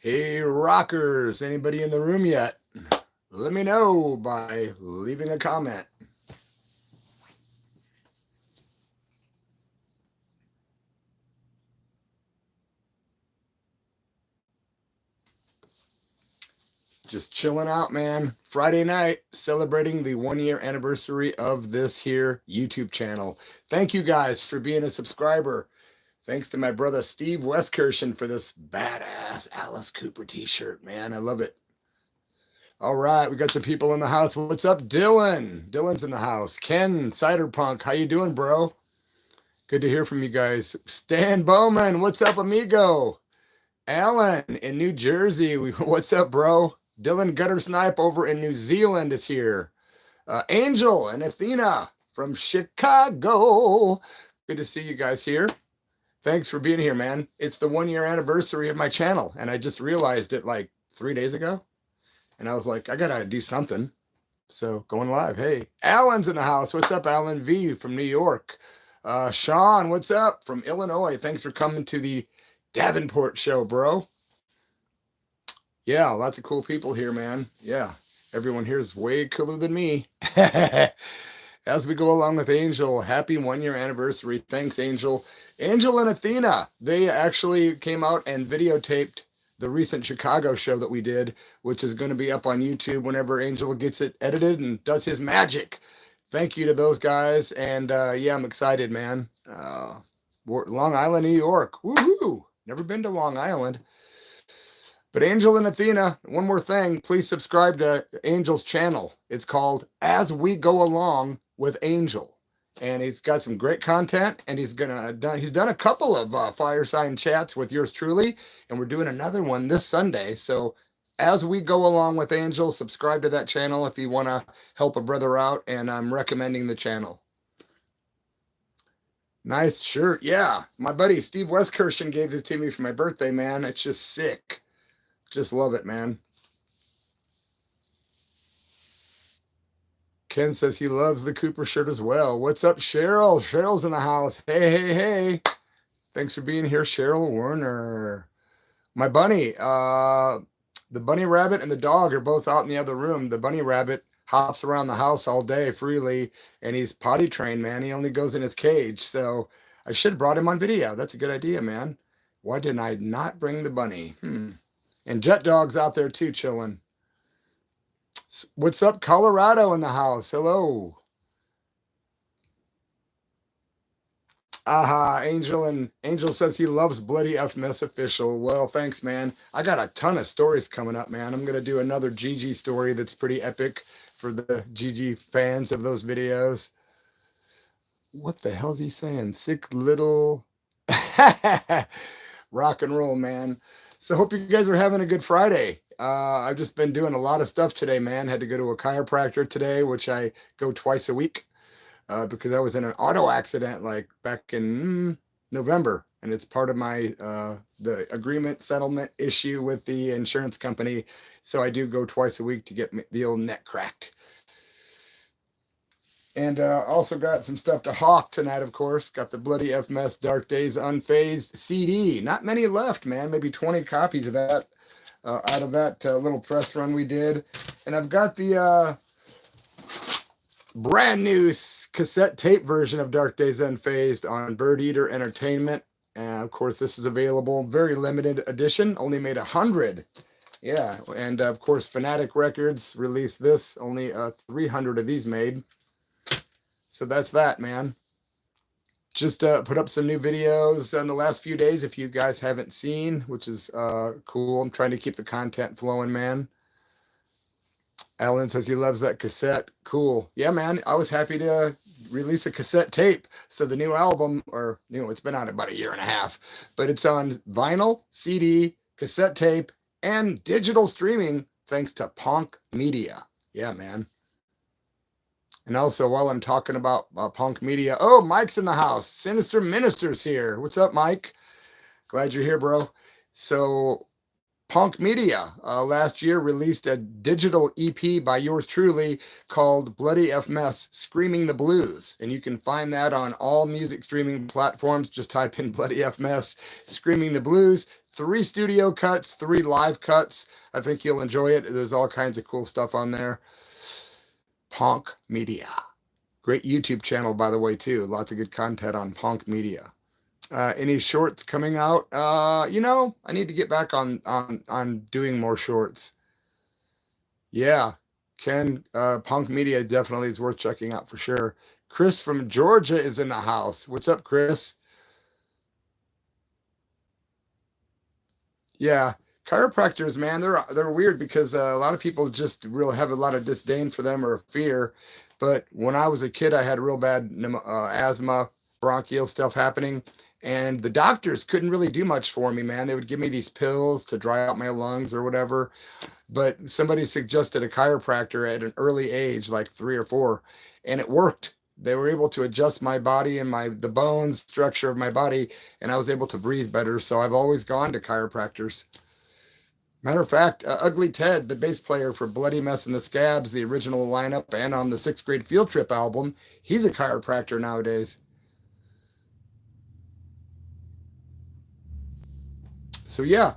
Hey, rockers, anybody in the room yet? Let me know by leaving a comment. Just chilling out, man. Friday night, celebrating the 1 year anniversary of this here YouTube channel. Thank you guys for being a subscriber. Thanks to my brother Steve Westkirchen for this badass Alice Cooper t-shirt, man. I love it. All right, we got some people in the house. What's up, Dylan? Dylan's in the house. Ken, Ciderpunk, how you doing, bro? Good to hear from you guys. Stan Bowman, what's up, amigo? Alan in New Jersey, what's up, bro? Dylan Guttersnipe over in New Zealand is here. Angel and Athena from Chicago. Good to see you guys here. Thanks for being here, man. It's the 1 year anniversary of my channel, and I just realized it like 3 days ago. And I was like, I gotta do something. So going live. Hey, Alan's in the house. What's up, Alan V from New York? Sean, what's up from Illinois? Thanks for coming to the Davenport show, bro. Yeah, lots of cool people here, man. Yeah, everyone here is way cooler than me. As we go along with Angel, happy 1 year anniversary. Thanks, Angel. Angel and Athena, they actually came out and videotaped the recent Chicago show that we did, which is going to be up on YouTube whenever Angel gets it edited and does his magic. Thank you to those guys. And yeah, I'm excited, man. Long Island, New York. Woohoo! Never been to Long Island. But Angel and Athena, one more thing, please subscribe to Angel's channel. It's called As We Go Along with Angel. And he's got some great content, and he's done a couple of fireside chats with yours truly, and we're doing another one this Sunday. So as we go along with Angel, subscribe to that channel if you want to help a brother out, and I'm recommending the channel. Nice shirt. Yeah, my buddy Steve Westkirchen gave this to me for my birthday, man. It's just sick. Just love it, man. Ken says he loves the Cooper shirt as well. What's up, Cheryl? Cheryl's in the house. Hey, hey, hey. Thanks for being here, Cheryl Werner. My bunny, the bunny rabbit and the dog are both out in the other room. The bunny rabbit hops around the house all day freely, and he's potty trained, man. He only goes in his cage. So I should have brought him on video. That's a good idea, man. Why didn't I not bring the bunny? And Jet Dog's out there too, chilling. What's up, Colorado in the house? Hello. Aha, Angel says he loves Bloody F Mess Official. Well, thanks, man. I got a ton of stories coming up, man. I'm going to do another GG story that's pretty epic for the GG fans of those videos. What the hell's he saying? Sick little rock and roll, man. So hope you guys are having a good Friday. I've just been doing a lot of stuff today, man. Had to go to a chiropractor today, which I go twice a week because I was in an auto accident like back in November. And it's part of my the agreement settlement issue with the insurance company. So I do go twice a week to get the old neck cracked. And also got some stuff to hawk tonight, of course. Got the Bloody F Mess Dark Days Unfazed CD. Not many left, man. Maybe 20 copies of that out of that little press run we did. And I've got the brand new cassette tape version of Dark Days Unfazed on Bird Eater Entertainment. And of course, this is available. Very limited edition. Only made 100. Yeah. And of course, Fanatic Records released this. Only 300 of these made. So that's that, man. Just put up some new videos in the last few days if you guys haven't seen, which is cool. I'm trying to keep the content flowing, man. Alan says he loves that cassette. Cool. Yeah, man. I was happy to release a cassette tape. So the new album, or it's been out about 1.5 years, but it's on vinyl, CD, cassette tape, and digital streaming thanks to Punk Media. Yeah, man. And also, while I'm talking about Punk Media, oh, Mike's in the house. Sinister Minister's here. What's up, Mike? Glad you're here, bro. So Punk Media last year released a digital EP by yours truly called Bloody F Mess Screaming the Blues. And you can find that on all music streaming platforms. Just type in Bloody F Mess Screaming the Blues. 3 studio cuts, 3 live cuts. I think you'll enjoy it. There's all kinds of cool stuff on there. Punk Media. Great YouTube channel, by the way, too. Lots of good content on Punk Media. Any shorts coming out? You know, I need to get back on doing more shorts. Yeah, Ken, Punk Media definitely is worth checking out for sure. Chris from Georgia is in the house. What's up, Chris? Yeah, chiropractors, man, they're weird because a lot of people just really have a lot of disdain for them or fear. But when I was a kid, I had real bad asthma, bronchial stuff happening, and the doctors couldn't really do much for me, man. They would give me these pills to dry out my lungs or whatever. But somebody suggested a chiropractor at an early age, like 3 or 4, and it worked. They were able to adjust my body and the bones structure of my body, and I was able to breathe better. So I've always gone to chiropractors. Matter of fact, Ugly Ted, the bass player for Bloody Mess and the Scabs, the original lineup, and on the 6th Grade Field Trip album, he's a chiropractor nowadays. So yeah,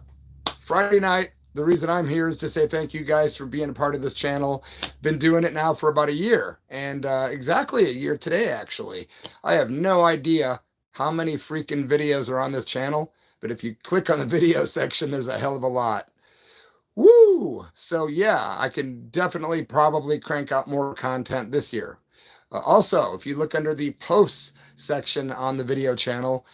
Friday night. The reason I'm here is to say thank you guys for being a part of this channel. Been doing it now for about a year, and exactly a year today, actually. I have no idea how many freaking videos are on this channel, but if you click on the video section, there's a hell of a lot. Woo! So yeah, I can definitely probably crank out more content this year. Also, if you look under the posts section on the video channel,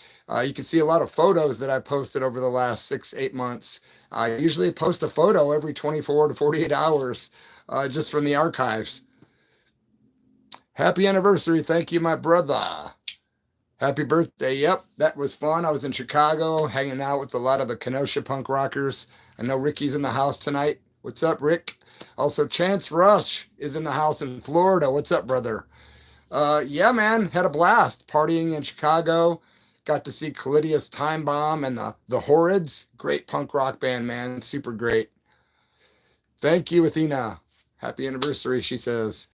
you can see a lot of photos that I posted over the last 6-8 months. I usually post a photo every 24 to 48 hours just from the archives. Happy anniversary. Thank you, my brother. Happy birthday. Yep, that was fun. I was in Chicago hanging out with a lot of the Kenosha punk rockers. I know Ricky's in the house tonight. What's up, Rick? Also, Chance Rush is in the house in Florida. What's up, brother? Yeah, man, had a blast partying in Chicago. Got to see Callidius Time Bomb and the Horrids. Great punk rock band, man. Super great. Thank you, Athena. Happy anniversary, she says.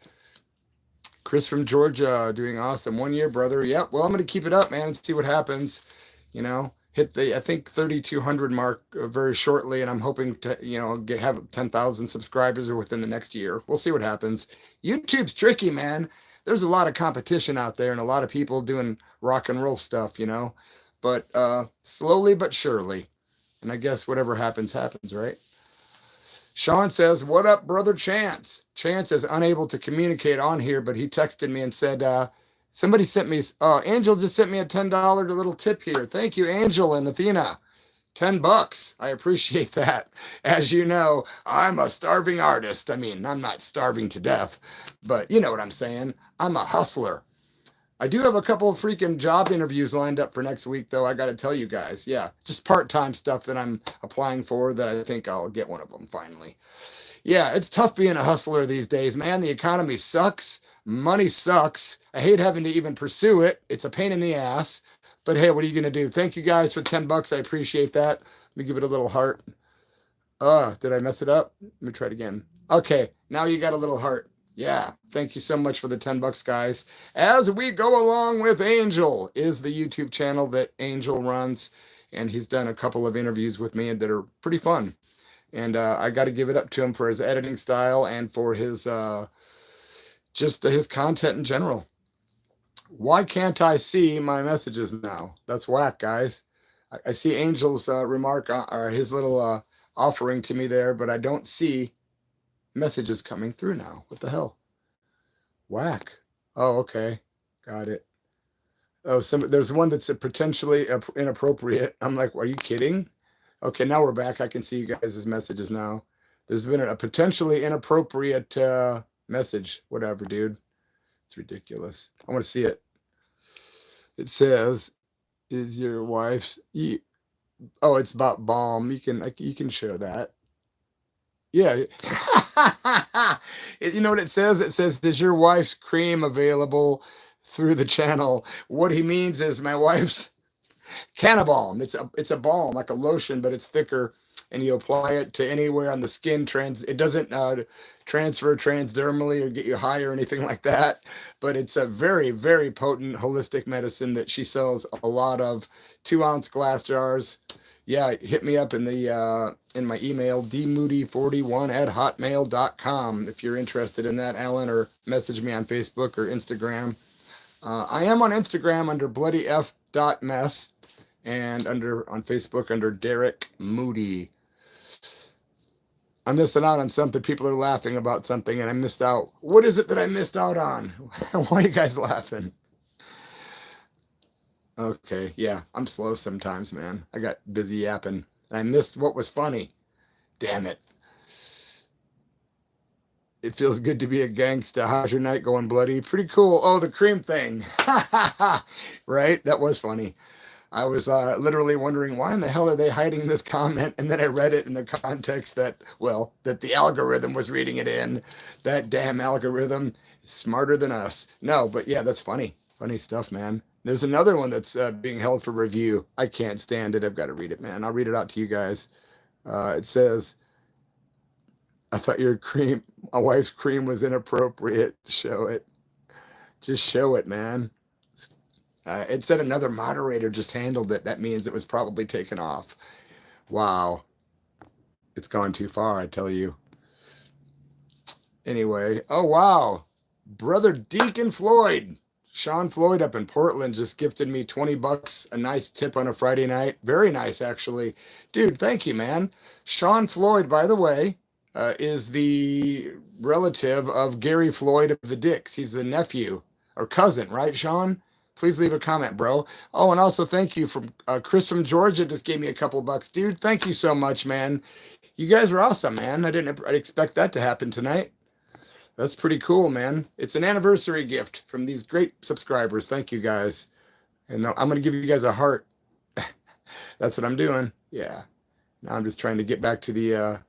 Chris from Georgia, doing awesome. 1 year, brother. Yep. Well, I'm going to keep it up, man, and see what happens. You know, hit the, I think, 3,200 mark very shortly, and I'm hoping to, you know, have 10,000 subscribers within the next year. We'll see what happens. YouTube's tricky, man. There's a lot of competition out there and a lot of people doing rock and roll stuff, you know, but slowly but surely. And I guess whatever happens, happens, right? Sean says, what up, brother Chance? Chance is unable to communicate on here, but he texted me and said, somebody sent me, Angel just sent me a $10 little tip here. Thank you, Angel and Athena. $10. I appreciate that. As you know, I'm a starving artist. I mean, I'm not starving to death, but you know what I'm saying. I'm a hustler. I do have a couple of freaking job interviews lined up for next week, though. I got to tell you guys. Yeah, just part-time stuff that I'm applying for that I think I'll get one of them finally. Yeah, it's tough being a hustler these days, man. The economy sucks. Money sucks. I hate having to even pursue it. It's a pain in the ass. But hey, what are you going to do? Thank you guys for $10. I appreciate that. Let me give it a little heart. Did I mess it up? Let me try it again. Okay, now you got a little heart. Yeah, thank you so much for the $10, guys. As we go along with Angel is the YouTube channel that Angel runs, and he's done a couple of interviews with me that are pretty fun. And I got to give it up to him for his editing style and for his just his content in general. Why can't I see my messages now? That's whack, guys. I see Angel's remark or his little offering to me there, but I don't see messages coming through now. What the hell? Whack. Oh, okay. Got it. Oh, there's one that's potentially inappropriate. I'm like, are you kidding? Okay, now we're back. I can see you guys' messages now. There's been a potentially inappropriate message. Whatever, dude. It's ridiculous. I want to see it. It says, "Is your wife's?" Oh, it's about balm. You can show that. Yeah. You know what it says? It says, "Is your wife's cream available through the channel?" What he means is my wife's Cannabalm. It's a balm like a lotion, but it's thicker. and you apply it to anywhere on the skin. It doesn't transfer transdermally or get you high or anything like that, but it's a very, very potent holistic medicine that she sells a lot of. 2-ounce glass jars. Yeah, hit me up in the in my email, dmoody41@hotmail.com, if you're interested in that, Alan, or message me on Facebook or Instagram. I am on Instagram under bloodyf.mess, and on Facebook under Derek Moody. I'm missing out on something. People are laughing about something, and I missed out. What is it that I missed out on? Why are you guys laughing? Okay, yeah, I'm slow sometimes, man. I got busy yapping, and I missed what was funny. Damn it. It feels good to be a gangsta. How's your night going, Bloody? Pretty cool. Oh, the cream thing. Right? That was funny. I was literally wondering, why in the hell are they hiding this comment? And then I read it in the context that the algorithm was reading it in. That damn algorithm is smarter than us. No, but yeah, that's funny. Funny stuff, man. There's another one that's being held for review. I can't stand it. I've got to read it, man. I'll read it out to you guys. It says, I thought my wife's cream was inappropriate. Show it. Just show it, man. It said another moderator just handled it. That means it was probably taken off. Wow. It's gone too far, I tell you. Anyway. Oh, wow. Brother Deacon Floyd. Sean Floyd up in Portland just gifted me $20, a nice tip on a Friday night. Very nice, actually. Dude, thank you, man. Sean Floyd, by the way, is the relative of Gary Floyd of the Dicks. He's the nephew or cousin, right, Sean? Please leave a comment, bro. Oh, and also thank you from Chris from Georgia just gave me a couple bucks. Dude, thank you so much, man. You guys are awesome, man. I'd expect that to happen tonight. That's pretty cool, man. It's an anniversary gift from these great subscribers. Thank you, guys. And I'm going to give you guys a heart. That's what I'm doing. Yeah. Now I'm just trying to get back to the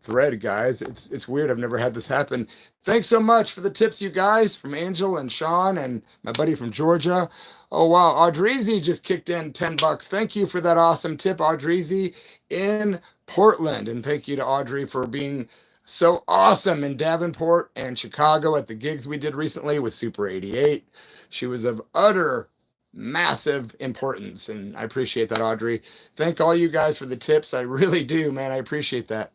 thread, guys. It's weird. I've never had this happen. Thanks so much for the tips, you guys, from Angel and Sean and my buddy from Georgia. Oh, wow. Audreezy just kicked in $10. Thank you for that awesome tip, Audreezy, in Portland. And thank you to Audrey for being so awesome in Davenport and Chicago at the gigs we did recently with Super 88. She was of utter massive importance, and I appreciate that, Audrey. Thank all you guys for the tips. I really do, man. I appreciate that.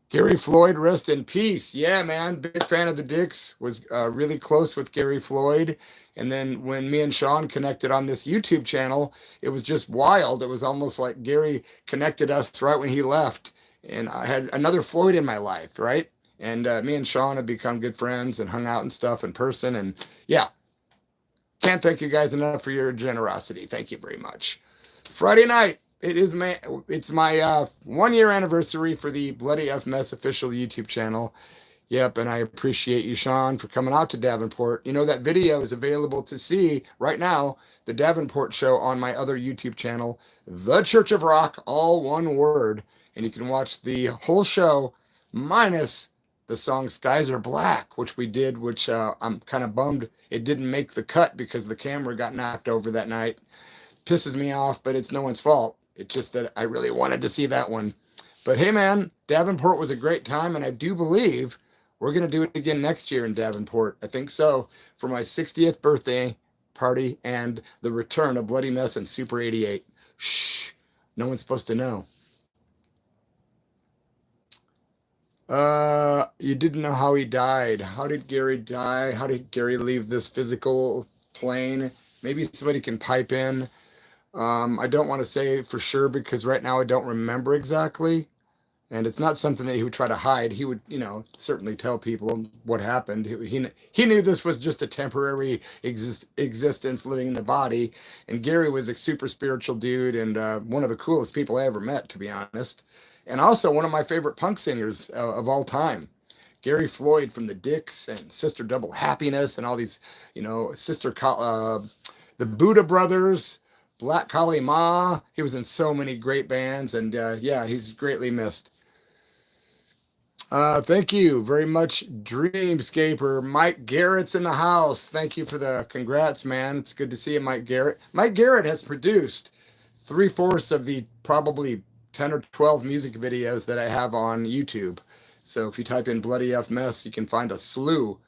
Gary Floyd, rest in peace. Yeah, man. Big fan of the Dicks. Was really close with Gary Floyd. And then when me and Sean connected on this YouTube channel, it was just wild. It was almost like Gary connected us right when he left. And I had another Floyd in my life, right? And me and Sean have become good friends and hung out and stuff in person. And yeah, can't thank you guys enough for your generosity. Thank you very much. Friday night, it's my 1-year anniversary for the Bloody F Mess official YouTube channel. Yep, and I appreciate you, Sean, for coming out to Davenport. You know, that video is available to see right now, the Davenport show on my other YouTube channel, The Church of Rock, all one word. And you can watch the whole show minus the song Skies Are Black, which we did, which I'm kind of bummed it didn't make the cut because the camera got knocked over that night. Pisses me off, but it's no one's fault. It's just that I really wanted to see that one. But hey, man, Davenport was a great time, and I do believe we're going to do it again next year in Davenport. I think so, for my 60th birthday party and the return of Bloody Mess and Super 88. Shh, no one's supposed to know. You didn't know how he died. How did Gary die? How did Gary leave this physical plane? Maybe somebody can pipe in. I don't want to say for sure because right now I don't remember exactly. And it's not something that he would try to hide. He would, certainly tell people what happened. He knew this was just a temporary existence living in the body. And Gary was a super spiritual dude and one of the coolest people I ever met, to be honest. And also one of my favorite punk singers of all time. Gary Floyd from the Dicks and Sister Double Happiness and all these, the Buddha Brothers, Black Kali Ma. He was in so many great bands, and yeah, he's greatly missed. Thank you very much, Dreamscaper. Mike Garrett's in the house. Thank you for the congrats, man. It's good to see you, Mike Garrett. Mike Garrett has produced 3/4 of the probably 10 or 12 music videos that I have on YouTube. So if you type in Bloody F Mess, you can find a slew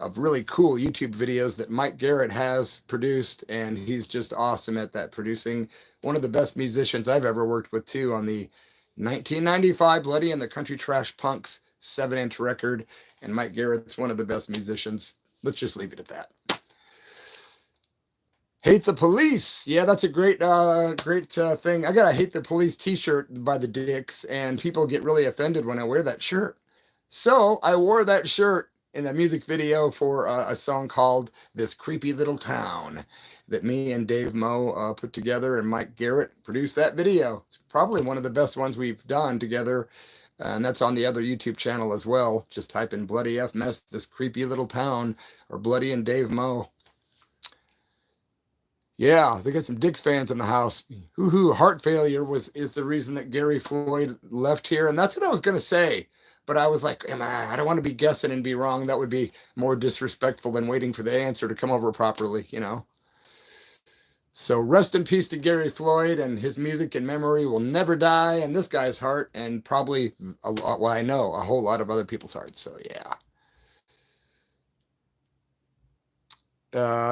of really cool YouTube videos that Mike Garrett has produced, and he's just awesome at that producing. One of the best musicians I've ever worked with too, on the 1995 Bloody and the Country Trash Punks 7-inch record, and Mike Garrett's one of the best musicians. Let's just leave it at that. Hate the Police. Yeah, that's a great thing. I got a Hate the Police t-shirt by the Dicks, and people get really offended when I wear that shirt. So I wore that shirt in a music video for a song called This Creepy Little Town that me and Dave Moe put together, and Mike Garrett produced that video. It's probably one of the best ones we've done together, and that's on the other YouTube channel as well. Just type in Bloody F Mess, This Creepy Little Town, or Bloody and Dave Moe. Yeah, they got some Dicks fans in the house. Hoo-hoo, heart failure is the reason that Gary Floyd left here, and that's what I was going to say. But I was like, I don't want to be guessing and be wrong. That would be more disrespectful than waiting for the answer to come over properly, you know. So rest in peace to Gary Floyd, and his music and memory will never die in this guy's heart, and probably a lot, well, I know a whole lot of other people's hearts. So yeah.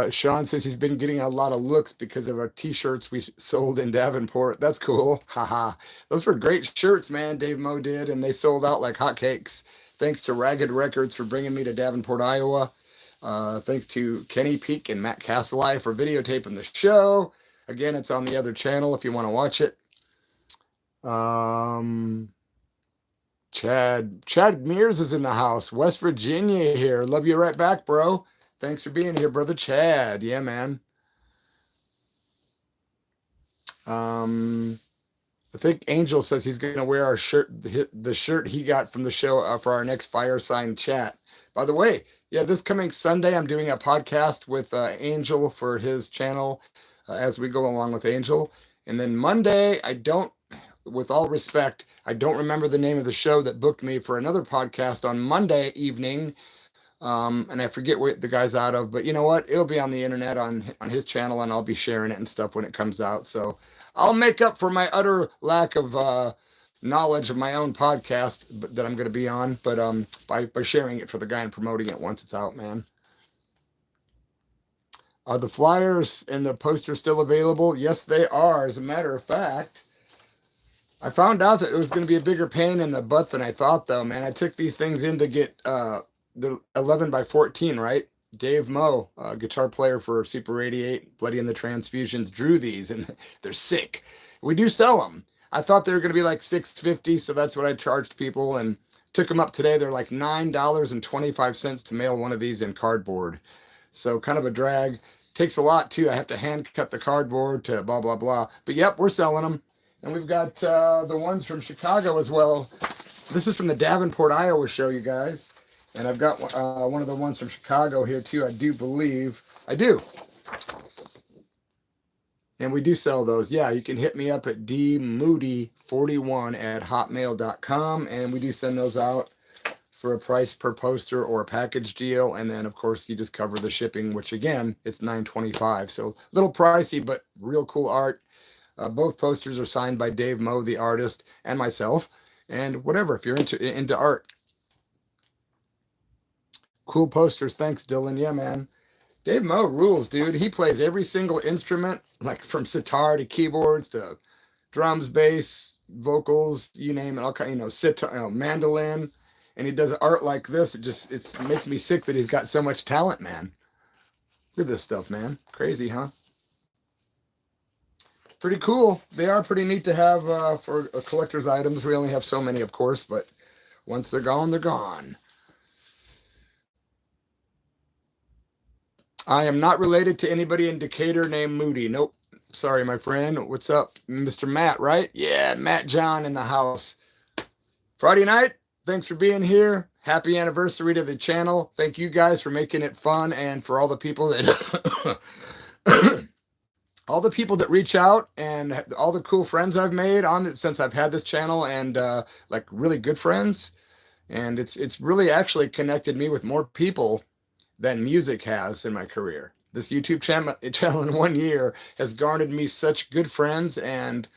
Sean says he's been getting a lot of looks because of our t-shirts we sold in Davenport. That's cool. Haha. Those were great shirts, man. Dave Moe did, and they sold out like hotcakes. Thanks to Ragged Records for bringing me to Davenport, Iowa. Thanks to Kenny Peak and Matt Casseleye for videotaping the show. Again, it's on the other channel if you want to watch it. Chad Mears is in the house. West Virginia here. Love you right back, bro. Thanks for being here, brother Chad. Yeah, man. I think Angel says he's going to wear our shirt, the shirt he got from the show for our next Firesign chat. By the way, yeah, this coming Sunday, I'm doing a podcast with Angel for his channel as we go along with Angel. And then Monday, with all respect, I don't remember the name of the show that booked me for another podcast on Monday evening. And I forget where the guy's out of, but you know what? It'll be on the internet on his channel, and I'll be sharing it and stuff when it comes out. So I'll make up for my utter lack of knowledge of my own podcast that I'm going to be on, but by sharing it for the guy and promoting it once it's out, man. Are the flyers and the posters still available? Yes, they are. As a matter of fact, I found out that it was going to be a bigger pain in the butt than I thought, though, man. I took these things in to get they're 11 by 14, right? Dave Moe, guitar player for Super 88, Bloody and the Transfusions, drew these, and they're sick. We do sell them. I thought they were going to be like $6.50, so that's what I charged people, and took them up today. They're like $9.25 to mail one of these in cardboard. So kind of a drag. Takes a lot, too. I have to hand cut the cardboard to blah, blah, blah. But yep, we're selling them. And we've got the ones from Chicago as well. This is from the Davenport, Iowa show, you guys. And I've got one of the ones from Chicago here, too, I do believe. I do. And we do sell those. Yeah, you can hit me up at dmoody41@hotmail.com. And we do send those out for a price per poster or a package deal. And then, of course, you just cover the shipping, which, again, it's $9.25. So a little pricey, but real cool art. Both posters are signed by Dave Moe, the artist, and myself. And whatever, if you're into art. Cool posters. Thanks, Dylan. Yeah, man. Dave Moe rules, dude. He plays every single instrument, like from sitar to keyboards to drums, bass, vocals, you name it, all kind, sitar, mandolin. And he does art like this. It makes me sick that he's got so much talent, man. Look at this stuff, man. Crazy, huh? Pretty cool. They are pretty neat to have for collector's items. We only have so many, of course, but once they're gone, they're gone. I am not related to anybody in Decatur named Moody. Nope. Sorry, my friend. What's up? Mr. Matt, right? Yeah, Matt John in the house. Friday night, thanks for being here. Happy anniversary to the channel. Thank you guys for making it fun, and for all the people that all the people that reach out, and all the cool friends I've made on it since I've had this channel, and like really good friends. And it's really actually connected me with more people than music has in my career. This YouTube channel in 1 year has garnered me such good friends and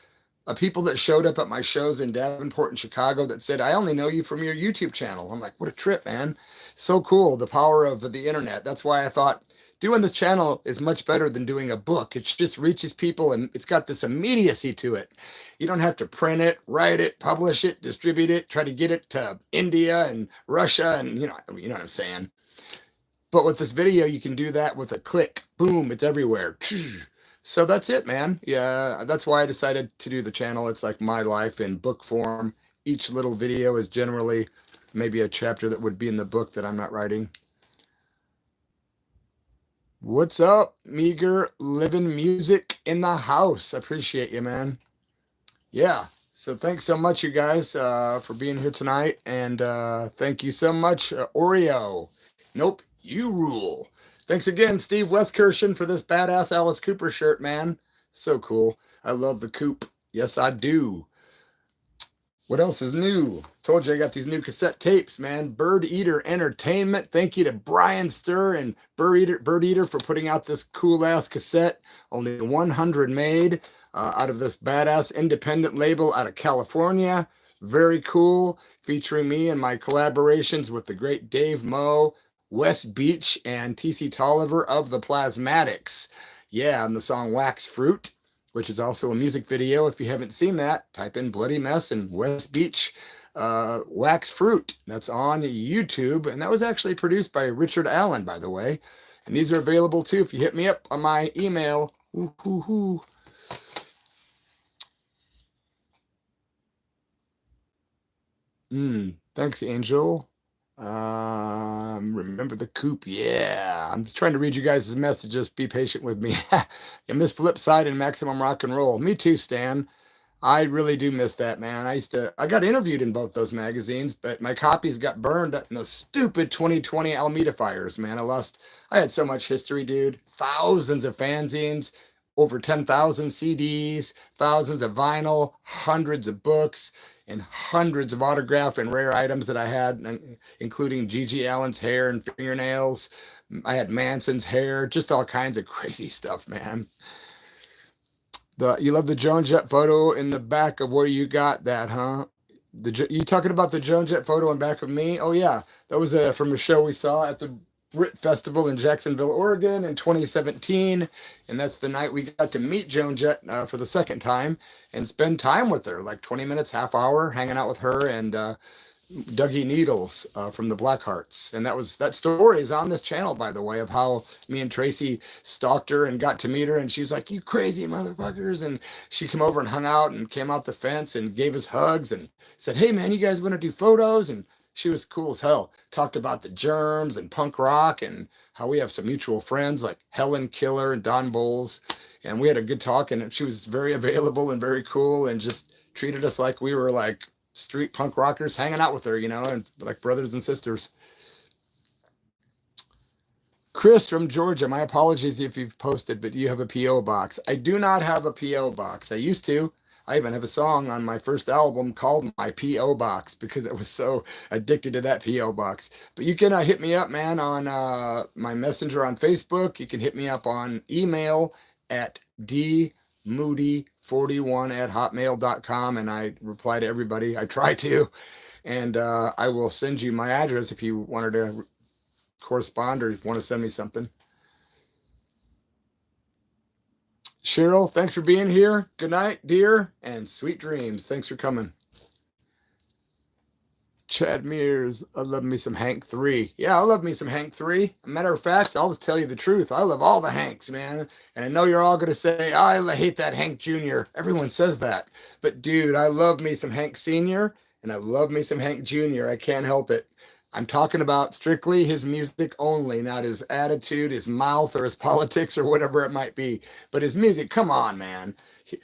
people that showed up at my shows in Davenport and Chicago that said, I only know you from your YouTube channel. I'm like, what a trip, man. So cool. The power of the internet. That's why I thought doing this channel is much better than doing a book. It just reaches people and it's got this immediacy to it. You don't have to print it, write it, publish it, distribute it, try to get it to India and Russia. And you know what I'm saying? But with this video, you can do that with a click. Boom, it's everywhere. So that's it, man. Yeah, that's why I decided to do the channel. It's like my life in book form. Each little video is generally maybe a chapter that would be in the book that I'm not writing. What's up, Meager Living Music in the house? I appreciate you, man. Yeah, so thanks so much, you guys, for being here tonight. And thank you so much, Oreo. Nope, you rule. Thanks again, Steve Westkirchen, for this badass Alice Cooper shirt, man. So cool. I love the coop. Yes, I do. What else is new? Told you I got these new cassette tapes, man. Bird Eater Entertainment. Thank you to Brian Stir and Bird Eater for putting out this cool-ass cassette. Only 100 made out of this badass independent label out of California. Very cool. Featuring me and my collaborations with the great Dave Moe, Wes Beach, and TC Tolliver of the Plasmatics. Yeah, and the song Wax Fruit, which is also a music video. If you haven't seen that, type in Bloody Mess and Wes Beach Wax Fruit. That's on YouTube. And that was actually produced by Richard Allen, by the way. And these are available too if you hit me up on my email. Ooh. Thanks, Angel. Remember the coop. Yeah, I'm just trying to read you guys' messages. Be patient with me. You miss Flipside and Maximum Rock and Roll. Me too, Stan. I really do miss that, man. I got interviewed in both those magazines, but my copies got burned in those stupid 2020 Alameda fires, man. I had so much history, dude. Thousands of fanzines, over 10,000 CDs, thousands of vinyl, hundreds of books, and hundreds of autograph and rare items that I had, including Gigi Allen's hair and fingernails. I had Manson's hair, just all kinds of crazy stuff, man. You love the Joan Jett photo in the back of where you got that, huh? You talking about the Joan Jett photo in back of me? Oh yeah, that was from a show we saw at the Brit Festival in Jacksonville, Oregon in 2017. And that's the night we got to meet Joan Jett for the second time and spend time with her, like 20 minutes, half hour, hanging out with her and Dougie Needles from the Blackhearts. And that story is on this channel, by the way, of how me and Tracy stalked her and got to meet her. And she was like, you crazy motherfuckers. And she came over and hung out and came out the fence and gave us hugs and said, hey man, you guys want to do photos? And she was cool as hell. Talked about the Germs and punk rock and how we have some mutual friends like Helen Killer and Don Bowles. And we had a good talk, and she was very available and very cool and just treated us like we were like street punk rockers hanging out with her, and like brothers and sisters. Chris from Georgia, my apologies if you've posted, but you have a P.O. box. I do not have a P.O. box. I used to. I even have a song on my first album called My P.O. Box because I was so addicted to that P.O. box. But you can hit me up, man, on my messenger on Facebook. You can hit me up on email at dmoody41@hotmail.com, and I reply to everybody. I try to. And I will send you my address if you wanted to correspond or if you want to send me something. Cheryl, thanks for being here. Good night, dear, and sweet dreams. Thanks for coming. Chad Mears, I love me some Hank 3. Yeah, I love me some Hank 3. Matter of fact, I'll just tell you the truth. I love all the Hanks, man. And I know you're all going to say, I hate that Hank Jr. Everyone says that. But, dude, I love me some Hank Sr., and I love me some Hank Jr. I can't help it. I'm talking about strictly his music only, not his attitude, his mouth, or his politics, or whatever it might be. But his music, come on, man.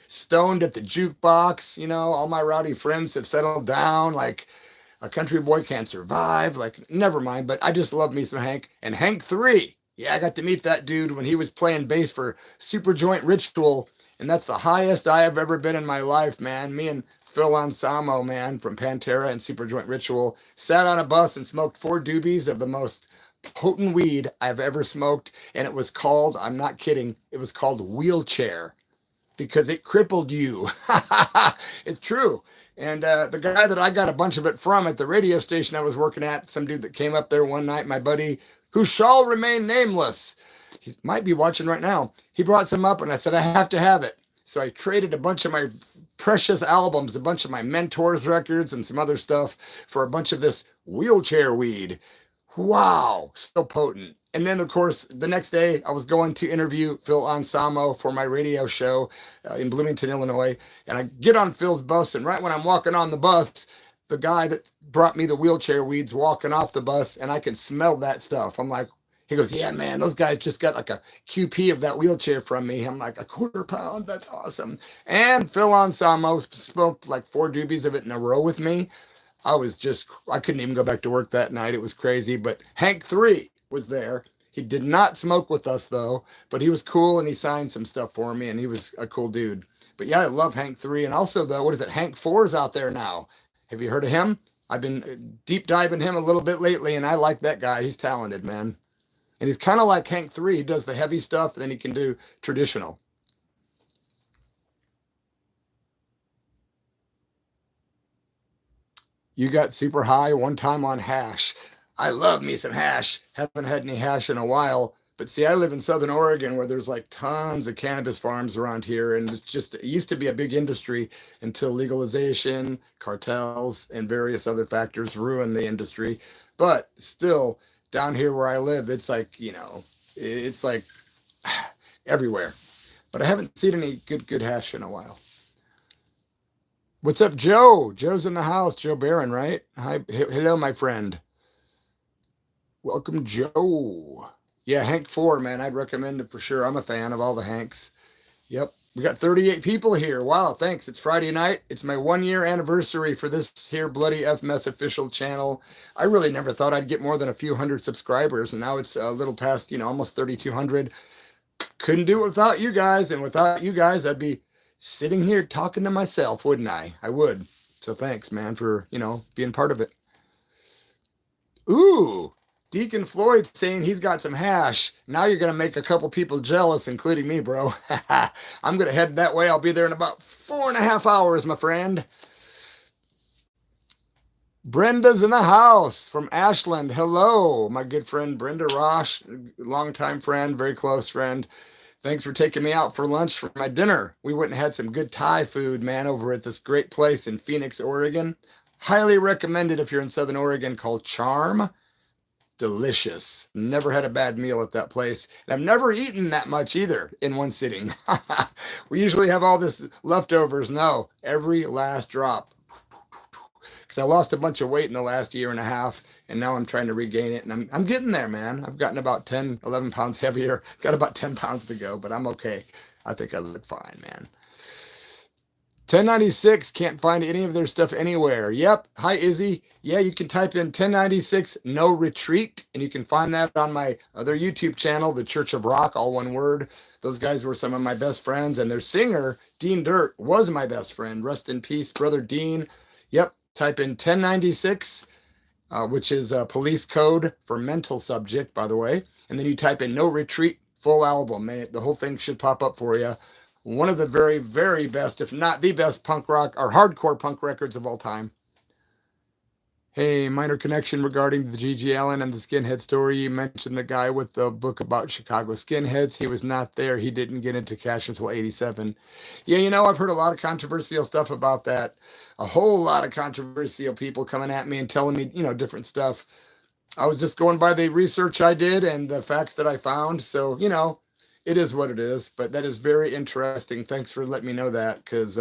Stoned at the jukebox, all my rowdy friends have settled down, like a country boy can't survive, like, never mind. But I just love me some Hank. And Hank 3, yeah, I got to meet that dude when he was playing bass for Super Joint Ritual, and that's the highest I have ever been in my life, man. Me and Phil Ansamo, man, from Pantera and Super Joint Ritual, sat on a bus and smoked 4 doobies of the most potent weed I've ever smoked. And it was called, I'm not kidding, it was called Wheelchair. because it crippled you. It's true. And the guy that I got a bunch of it from at the radio station I was working at, some dude that came up there one night, my buddy, who shall remain nameless, he might be watching right now. He brought some up and I said, I have to have it. So I traded a bunch of my precious albums, a bunch of my Mentors records and some other stuff for a bunch of this wheelchair weed. Wow, so potent. And then, of course, the next day I was going to interview Phil Ansamo for my radio show in Bloomington, Illinois. And I get on Phil's bus, and right when I'm walking on the bus, the guy that brought me the wheelchair weed's walking off the bus, and I can smell that stuff. I'm like, he goes, yeah, man, those guys just got like a QP of that wheelchair from me. I'm like, a quarter pound? That's awesome. And Phil Ansamo smoked like 4 doobies of it in a row with me. I couldn't even go back to work that night. It was crazy. But Hank 3 was there. He did not smoke with us though, but he was cool and he signed some stuff for me and he was a cool dude. But yeah, I love Hank 3. And also what is it? Hank 4 is out there now. Have you heard of him? I've been deep diving him a little bit lately and I like that guy. He's talented, man. And he's kind of like Hank 3. He does the heavy stuff and then he can do traditional. You got super high one time on hash. I love me some hash. Haven't had any hash in a while. But see, I live in Southern Oregon where there's like tons of cannabis farms around here. And it used to be a big industry until legalization, cartels, and various other factors ruined the industry. But still, down here where I live, it's like, it's like everywhere. But I haven't seen any good hash in a while. What's up, Joe? Joe's in the house. Joe Barron, right? Hi, hello, my friend. Welcome, Joe. Yeah, Hank 4, man. I'd recommend it for sure. I'm a fan of all the Hanks. Yep. We got 38 people here. Wow, thanks. It's Friday night. It's my 1-year anniversary for this here Bloody F Mess official channel. I really never thought I'd get more than a few hundred subscribers, and now it's a little past, almost 3,200. Couldn't do it without you guys, and without you guys, I'd be sitting here talking to myself, wouldn't I? I would. So thanks, man, for, being part of it. Ooh, Deacon Floyd saying he's got some hash. Now you're going to make a couple people jealous, including me, bro. I'm going to head that way. I'll be there in about 4.5 hours, my friend. Brenda's in the house from Ashland. Hello, my good friend Brenda Rosh, longtime friend, very close friend. Thanks for taking me out for lunch for my dinner. We went and had some good Thai food, man, over at this great place in Phoenix, Oregon. Highly recommended if you're in Southern Oregon, called Charm. Delicious. Never had a bad meal at that place. And I've never eaten that much either in one sitting. We usually have all this leftovers. No, every last drop. Because I lost a bunch of weight in the last 1.5 years, and now I'm trying to regain it. And I'm getting there, man. I've gotten about 10, 11 pounds heavier. Got about 10 pounds to go, but I'm okay. I think I look fine, man. 1096, can't find any of their stuff anywhere. Yep. Hi, Izzy. Yeah, you can type in 1096 No Retreat, and you can find that on my other YouTube channel, The Church of Rock, all one word. Those guys were some of my best friends, and their singer, Dean Dirt, was my best friend. Rest in peace, brother Dean. Yep. Type in 1096, which is a police code for mental subject, by the way. And then you type in No Retreat full album, and the whole thing should pop up for you. One of the very, very best, if not the best punk rock or hardcore punk records of all time. Hey, minor connection regarding the G.G. Allin and the skinhead story. You mentioned the guy with the book about Chicago skinheads. He was not there. He didn't get into cash until 87. Yeah, I've heard a lot of controversial stuff about that. A whole lot of controversial people coming at me and telling me, different stuff. I was just going by the research I did and the facts that I found. So, it is what it is. But that is very interesting. Thanks for letting me know that, because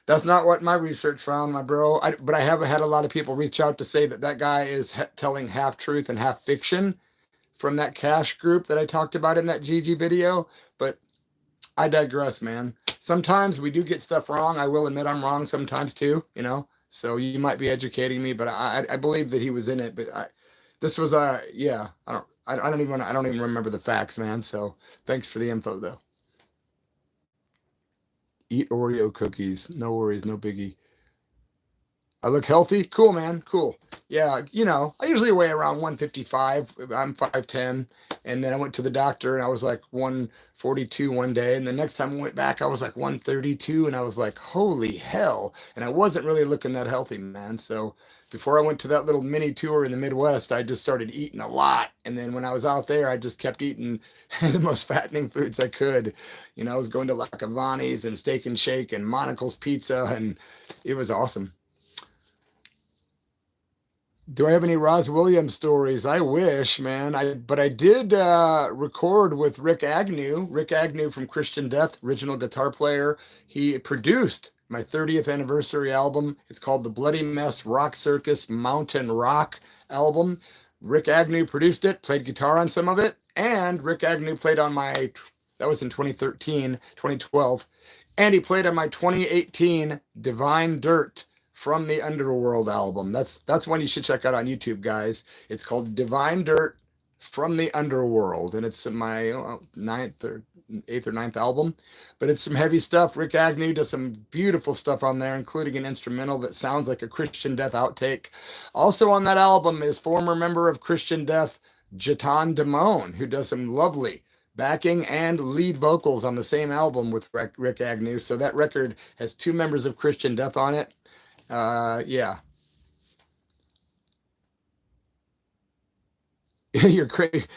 that's not what my research found, my bro. But I have had a lot of people reach out to say that guy is telling half truth and half fiction from that cash group that I talked about in that GG video. But I digress, man. Sometimes we do get stuff wrong. I will admit I'm wrong sometimes too, So you might be educating me, but I believe that he was in it. But this was I don't even remember the facts, man. So thanks for the info though. Eat Oreo cookies. No worries, no biggie. I look healthy. Cool, man. Cool. Yeah, I usually weigh around 155. I'm 5'10". And then I went to the doctor and I was like 142 one day. And the next time I went back, I was like 132. And I was like, holy hell. And I wasn't really looking that healthy, man. So before I went to that little mini tour in the Midwest, I just started eating a lot. And then when I was out there, I just kept eating the most fattening foods I could. I was going to like Avani's and Steak and Shake and Monocle's Pizza. And it was awesome. Do I have any Roz Williams stories? I wish, man. But I did record with Rick Agnew. Rick Agnew from Christian Death, original guitar player. He produced my 30th anniversary album. It's called the Bloody Mess Rock Circus Mountain Rock album. Rick Agnew produced it, played guitar on some of it, and Rick Agnew played on that was in 2013, 2012, and he played on my 2018 Divine Dirt from the Underworld album. That's one you should check out on YouTube, guys. It's called Divine Dirt from the Underworld, and it's my ninth or eighth or ninth album, but it's some heavy stuff. Rick Agnew does some beautiful stuff on there, including an instrumental that sounds like a Christian Death outtake. Also on that album is former member of Christian Death, Jatan Damone, who does some lovely backing and lead vocals on the same album with Rick Agnew. So that record has two members of Christian Death on it. Yeah.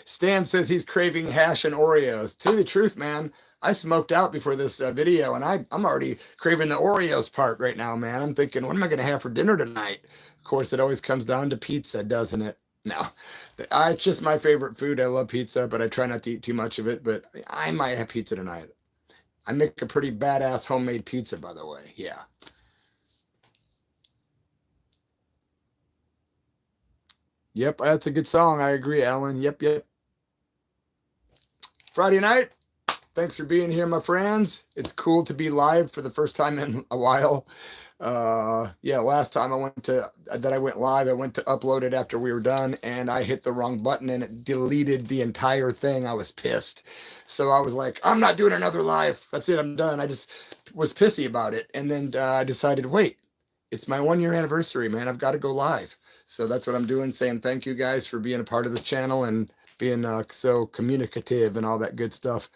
Stan says he's craving hash and Oreos. Tell you the truth, man, I smoked out before this video, and I'm already craving the Oreos part right now, man. I'm thinking, what am I going to have for dinner tonight? Of course, it always comes down to pizza, doesn't it? No, it's just my favorite food. I love pizza, but I try not to eat too much of it. But I might have pizza tonight. I make a pretty badass homemade pizza, by the way. Yeah. Yep, that's a good song. I agree, Alan. Yep. Friday night. Thanks for being here, my friends. It's cool to be live for the first time in a while. Yeah, last time I went live, I went to upload it after we were done, and I hit the wrong button and it deleted the entire thing. I was pissed. So I was like, I'm not doing another live. That's it. I'm done. I just was pissy about it. And then I decided, wait, it's my 1 year anniversary, man. I've got to go live. So that's what I'm doing, saying thank you guys for being a part of this channel and being so communicative and all that good stuff.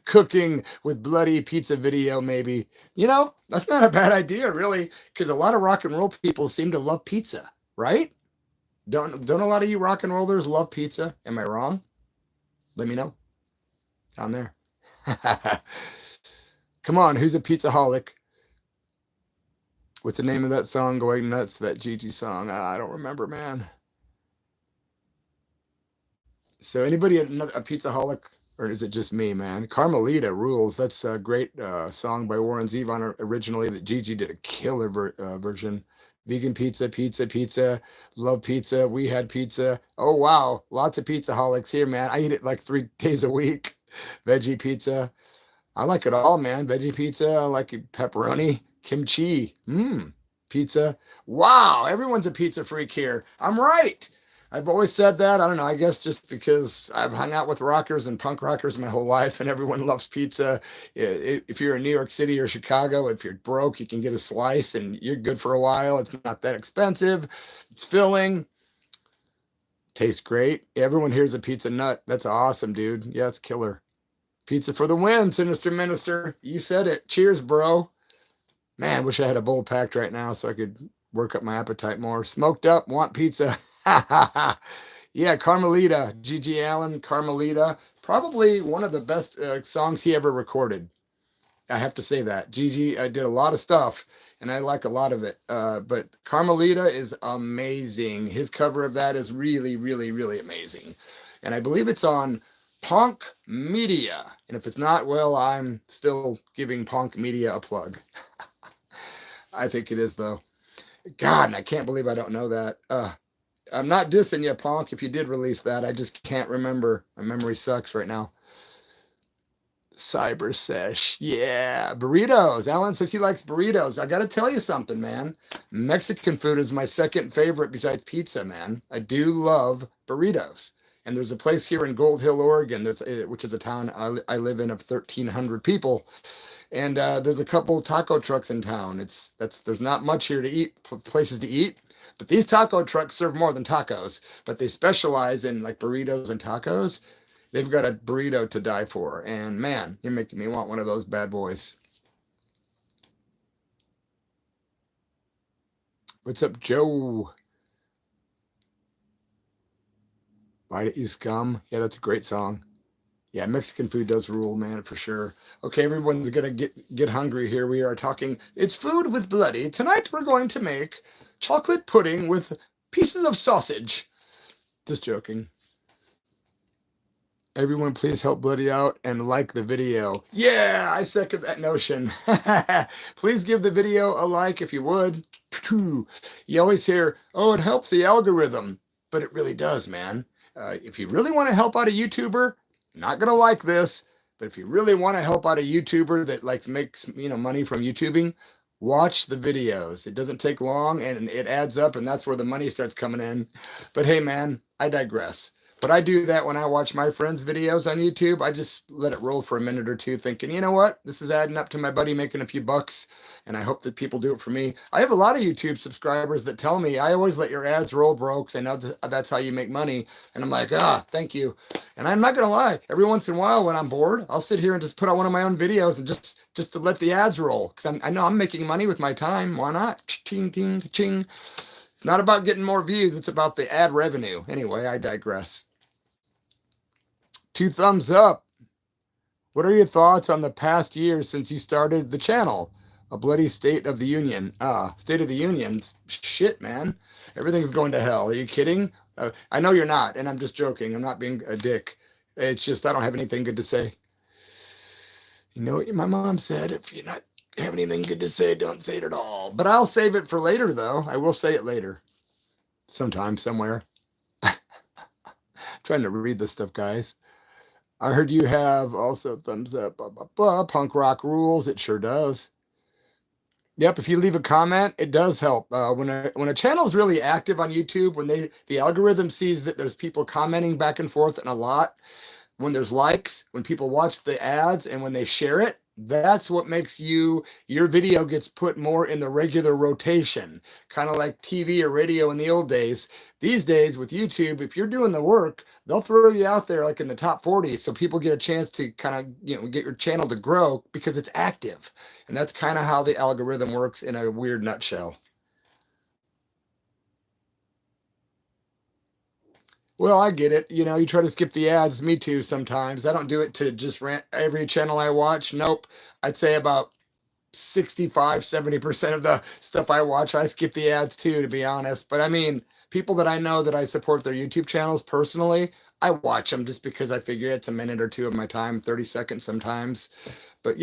Cooking with bloody pizza video, maybe. That's not a bad idea, really, because a lot of rock and roll people seem to love pizza, right? Don't a lot of you rock and rollers love pizza? Am I wrong? Let me know down there. Come on, who's a pizzaholic? What's the name of that song, Going Nuts, that Gigi song? I don't remember, man. So anybody a pizzaholic, or is it just me, man? Carmelita rules. That's a great song by Warren Zevon originally that Gigi did a killer version. Vegan pizza, love pizza. We had pizza. Oh, wow. Lots of pizzaholics here, man. I eat it like 3 days a week. Veggie pizza. I like it all, man. Veggie pizza. I like pepperoni. Kimchi, pizza. Wow, everyone's a pizza freak here. I'm right. I've always said that. I don't know. I guess just because I've hung out with rockers and punk rockers my whole life, and everyone loves pizza. If you're in New York City or Chicago, if you're broke, you can get a slice and you're good for a while. It's not that expensive. It's filling. Tastes great. Everyone here's a pizza nut. That's awesome, dude. Yeah, it's killer. Pizza for the win, Sinister Minister. You said it. Cheers, bro. Man, I wish I had a bowl packed right now so I could work up my appetite more. Smoked up, want pizza. Yeah, Carmelita, Gigi Allen, Carmelita. Probably one of the best songs he ever recorded. I have to say that. Gigi did a lot of stuff, and I like a lot of it. But Carmelita is amazing. His cover of that is really, really, really amazing. And I believe it's on Punk Media. And if it's not, well, I'm still giving Punk Media a plug. I think it is, though. God, and I can't believe I don't know that. I'm not dissing you, Punk, if you did release that. I just can't remember. My memory sucks right now. Cyber Sesh. Yeah, burritos. Alan says he likes burritos. I got to tell you something, man. Mexican food is my second favorite besides pizza, man. I do love burritos. And there's a place here in Gold Hill, Oregon, which is a town I live in of 1,300 people. And there's a couple taco trucks in town. There's not much here to eat, places to eat, but these taco trucks serve more than tacos. But they specialize in like burritos and tacos. They've got a burrito to die for, and man, you're making me want one of those bad boys. What's up, Joe? Why don't you scum? Yeah, that's a great song. Yeah, Mexican food does rule, man, for sure. Okay, everyone's gonna get hungry here. We are talking. It's food with Bloody. Tonight we're going to make chocolate pudding with pieces of sausage. Just joking. Everyone, please help Bloody out and like the video. Yeah, I second that notion. Please give the video a like if you would. You always hear, oh, it helps the algorithm, but it really does, man. If you really want to help out a YouTuber, not gonna like this, but if you really want to help out a YouTuber that likes makes money from YouTubing, watch the videos. It doesn't take long and it adds up, and that's where the money starts coming in. But hey, man, I digress. But I do that when I watch my friends' videos on YouTube. I just let it roll for a minute or two thinking, you know what? This is adding up to my buddy making a few bucks, and I hope that people do it for me. I have a lot of YouTube subscribers that tell me, I always let your ads roll, bro, because I know that's how you make money. And I'm like, thank you. And I'm not going to lie. Every once in a while when I'm bored, I'll sit here and just put out one of my own videos and just to let the ads roll, because I know I'm making money with my time. Why not? Ching, ching, ching. It's not about getting more views. It's about the ad revenue. Anyway, I digress. 2 thumbs up. What are your thoughts on the past year since you started the channel? A bloody state of the union. State of the union. Shit, man. Everything's going to hell. Are you kidding? I know you're not, and I'm just joking. I'm not being a dick. It's just I don't have anything good to say. You know what my mom said? If you not have anything good to say, don't say it at all. But I'll save it for later, though. I will say it later. Sometime, somewhere. Trying to read this stuff, guys. I heard you have also thumbs up, blah, blah, blah. Punk rock rules. It sure does. Yep. If you leave a comment, it does help. When a channel is really active on YouTube, when the algorithm sees that there's people commenting back and forth and a lot, when there's likes, when people watch the ads, and when they share it, that's what makes your video gets put more in the regular rotation, kind of like TV or radio in the old days. These days with YouTube, if you're doing the work, they'll throw you out there like in the top 40, so people get a chance to kind of get your channel to grow because it's active. And that's kind of how the algorithm works in a weird nutshell. Well, I get it. You try to skip the ads. Me too sometimes. I don't do it to just rant every channel I watch. Nope. I'd say about 65-70% of the stuff I watch, I skip the ads too, to be honest. But I mean, people that I know that I support their YouTube channels personally, I watch them just because I figure it's a minute or two of my time, 30 seconds sometimes. But,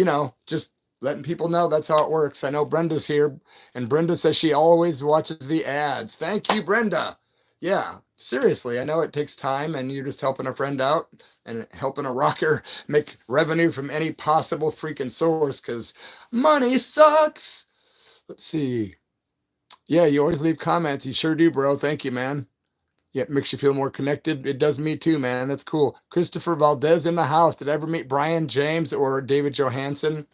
just letting people know that's how it works. I know Brenda's here, and Brenda says she always watches the ads. Thank you, Brenda. Yeah, seriously, I know it takes time, and you're just helping a friend out and helping a rocker make revenue from any possible freaking source, because money sucks. Let's see. Yeah, you always leave comments. You sure do, bro. Thank you, man. Yeah, it makes you feel more connected. It does me too, man. That's cool. Christopher Valdez in the house. Did I ever meet Brian James or David Johansen?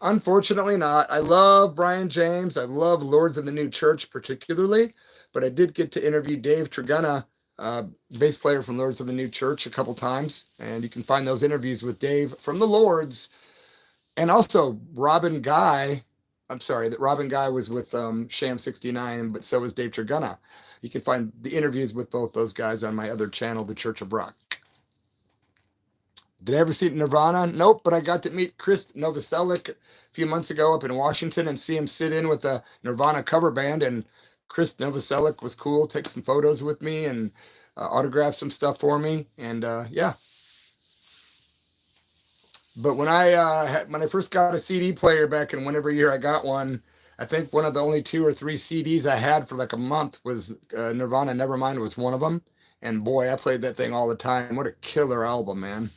Unfortunately not. I love Brian James. I love Lords of the New Church particularly. But I did get to interview Dave Traguna, bass player from Lords of the New Church, a couple times. And you can find those interviews with Dave from the Lords. And also Robin Guy. I'm sorry, that Robin Guy was with Sham 69, but so was Dave Traguna. You can find the interviews with both those guys on my other channel, The Church of Rock. Did I ever see Nirvana? Nope, but I got to meet Chris Novoselic a few months ago up in Washington and see him sit in with a Nirvana cover band, and Chris Novoselic was cool, take some photos with me and autograph some stuff for me, and yeah. But when I first got a CD player back in whenever year I got one, I think one of the only 2 or 3 CDs I had for like a month was Nirvana Nevermind was one of them. And boy, I played that thing all the time. What a killer album, man.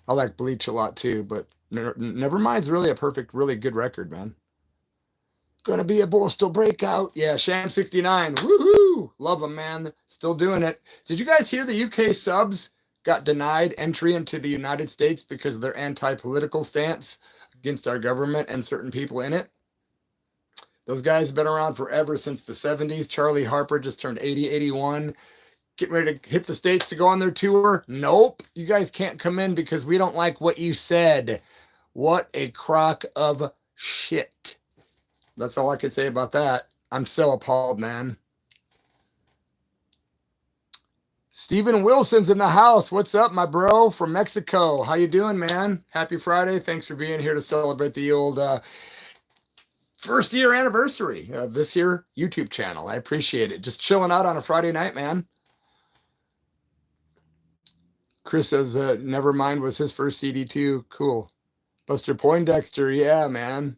I like Bleach a lot too, but Nevermind's really a perfect, really good record, man. Gonna be a Postal breakout. Yeah, Sham 69. Woohoo! Love them, man. Still doing it. Did you guys hear the UK subs got denied entry into the United States because of their anti-political stance against our government and certain people in it? Those guys have been around forever, since the 70s. Charlie Harper just turned 80, 81. Getting ready to hit the States to go on their tour. Nope. You guys can't come in because we don't like what you said. What a crock of shit. That's all I can say about that. I'm so appalled, man. Stephen Wilson's in the house. What's up, my bro from Mexico? How you doing, man? Happy Friday. Thanks for being here to celebrate the old first year anniversary of this here YouTube channel. I appreciate it. Just chilling out on a Friday night, man. Chris says, Nevermind was his first CD too. Cool. Buster Poindexter, yeah, man.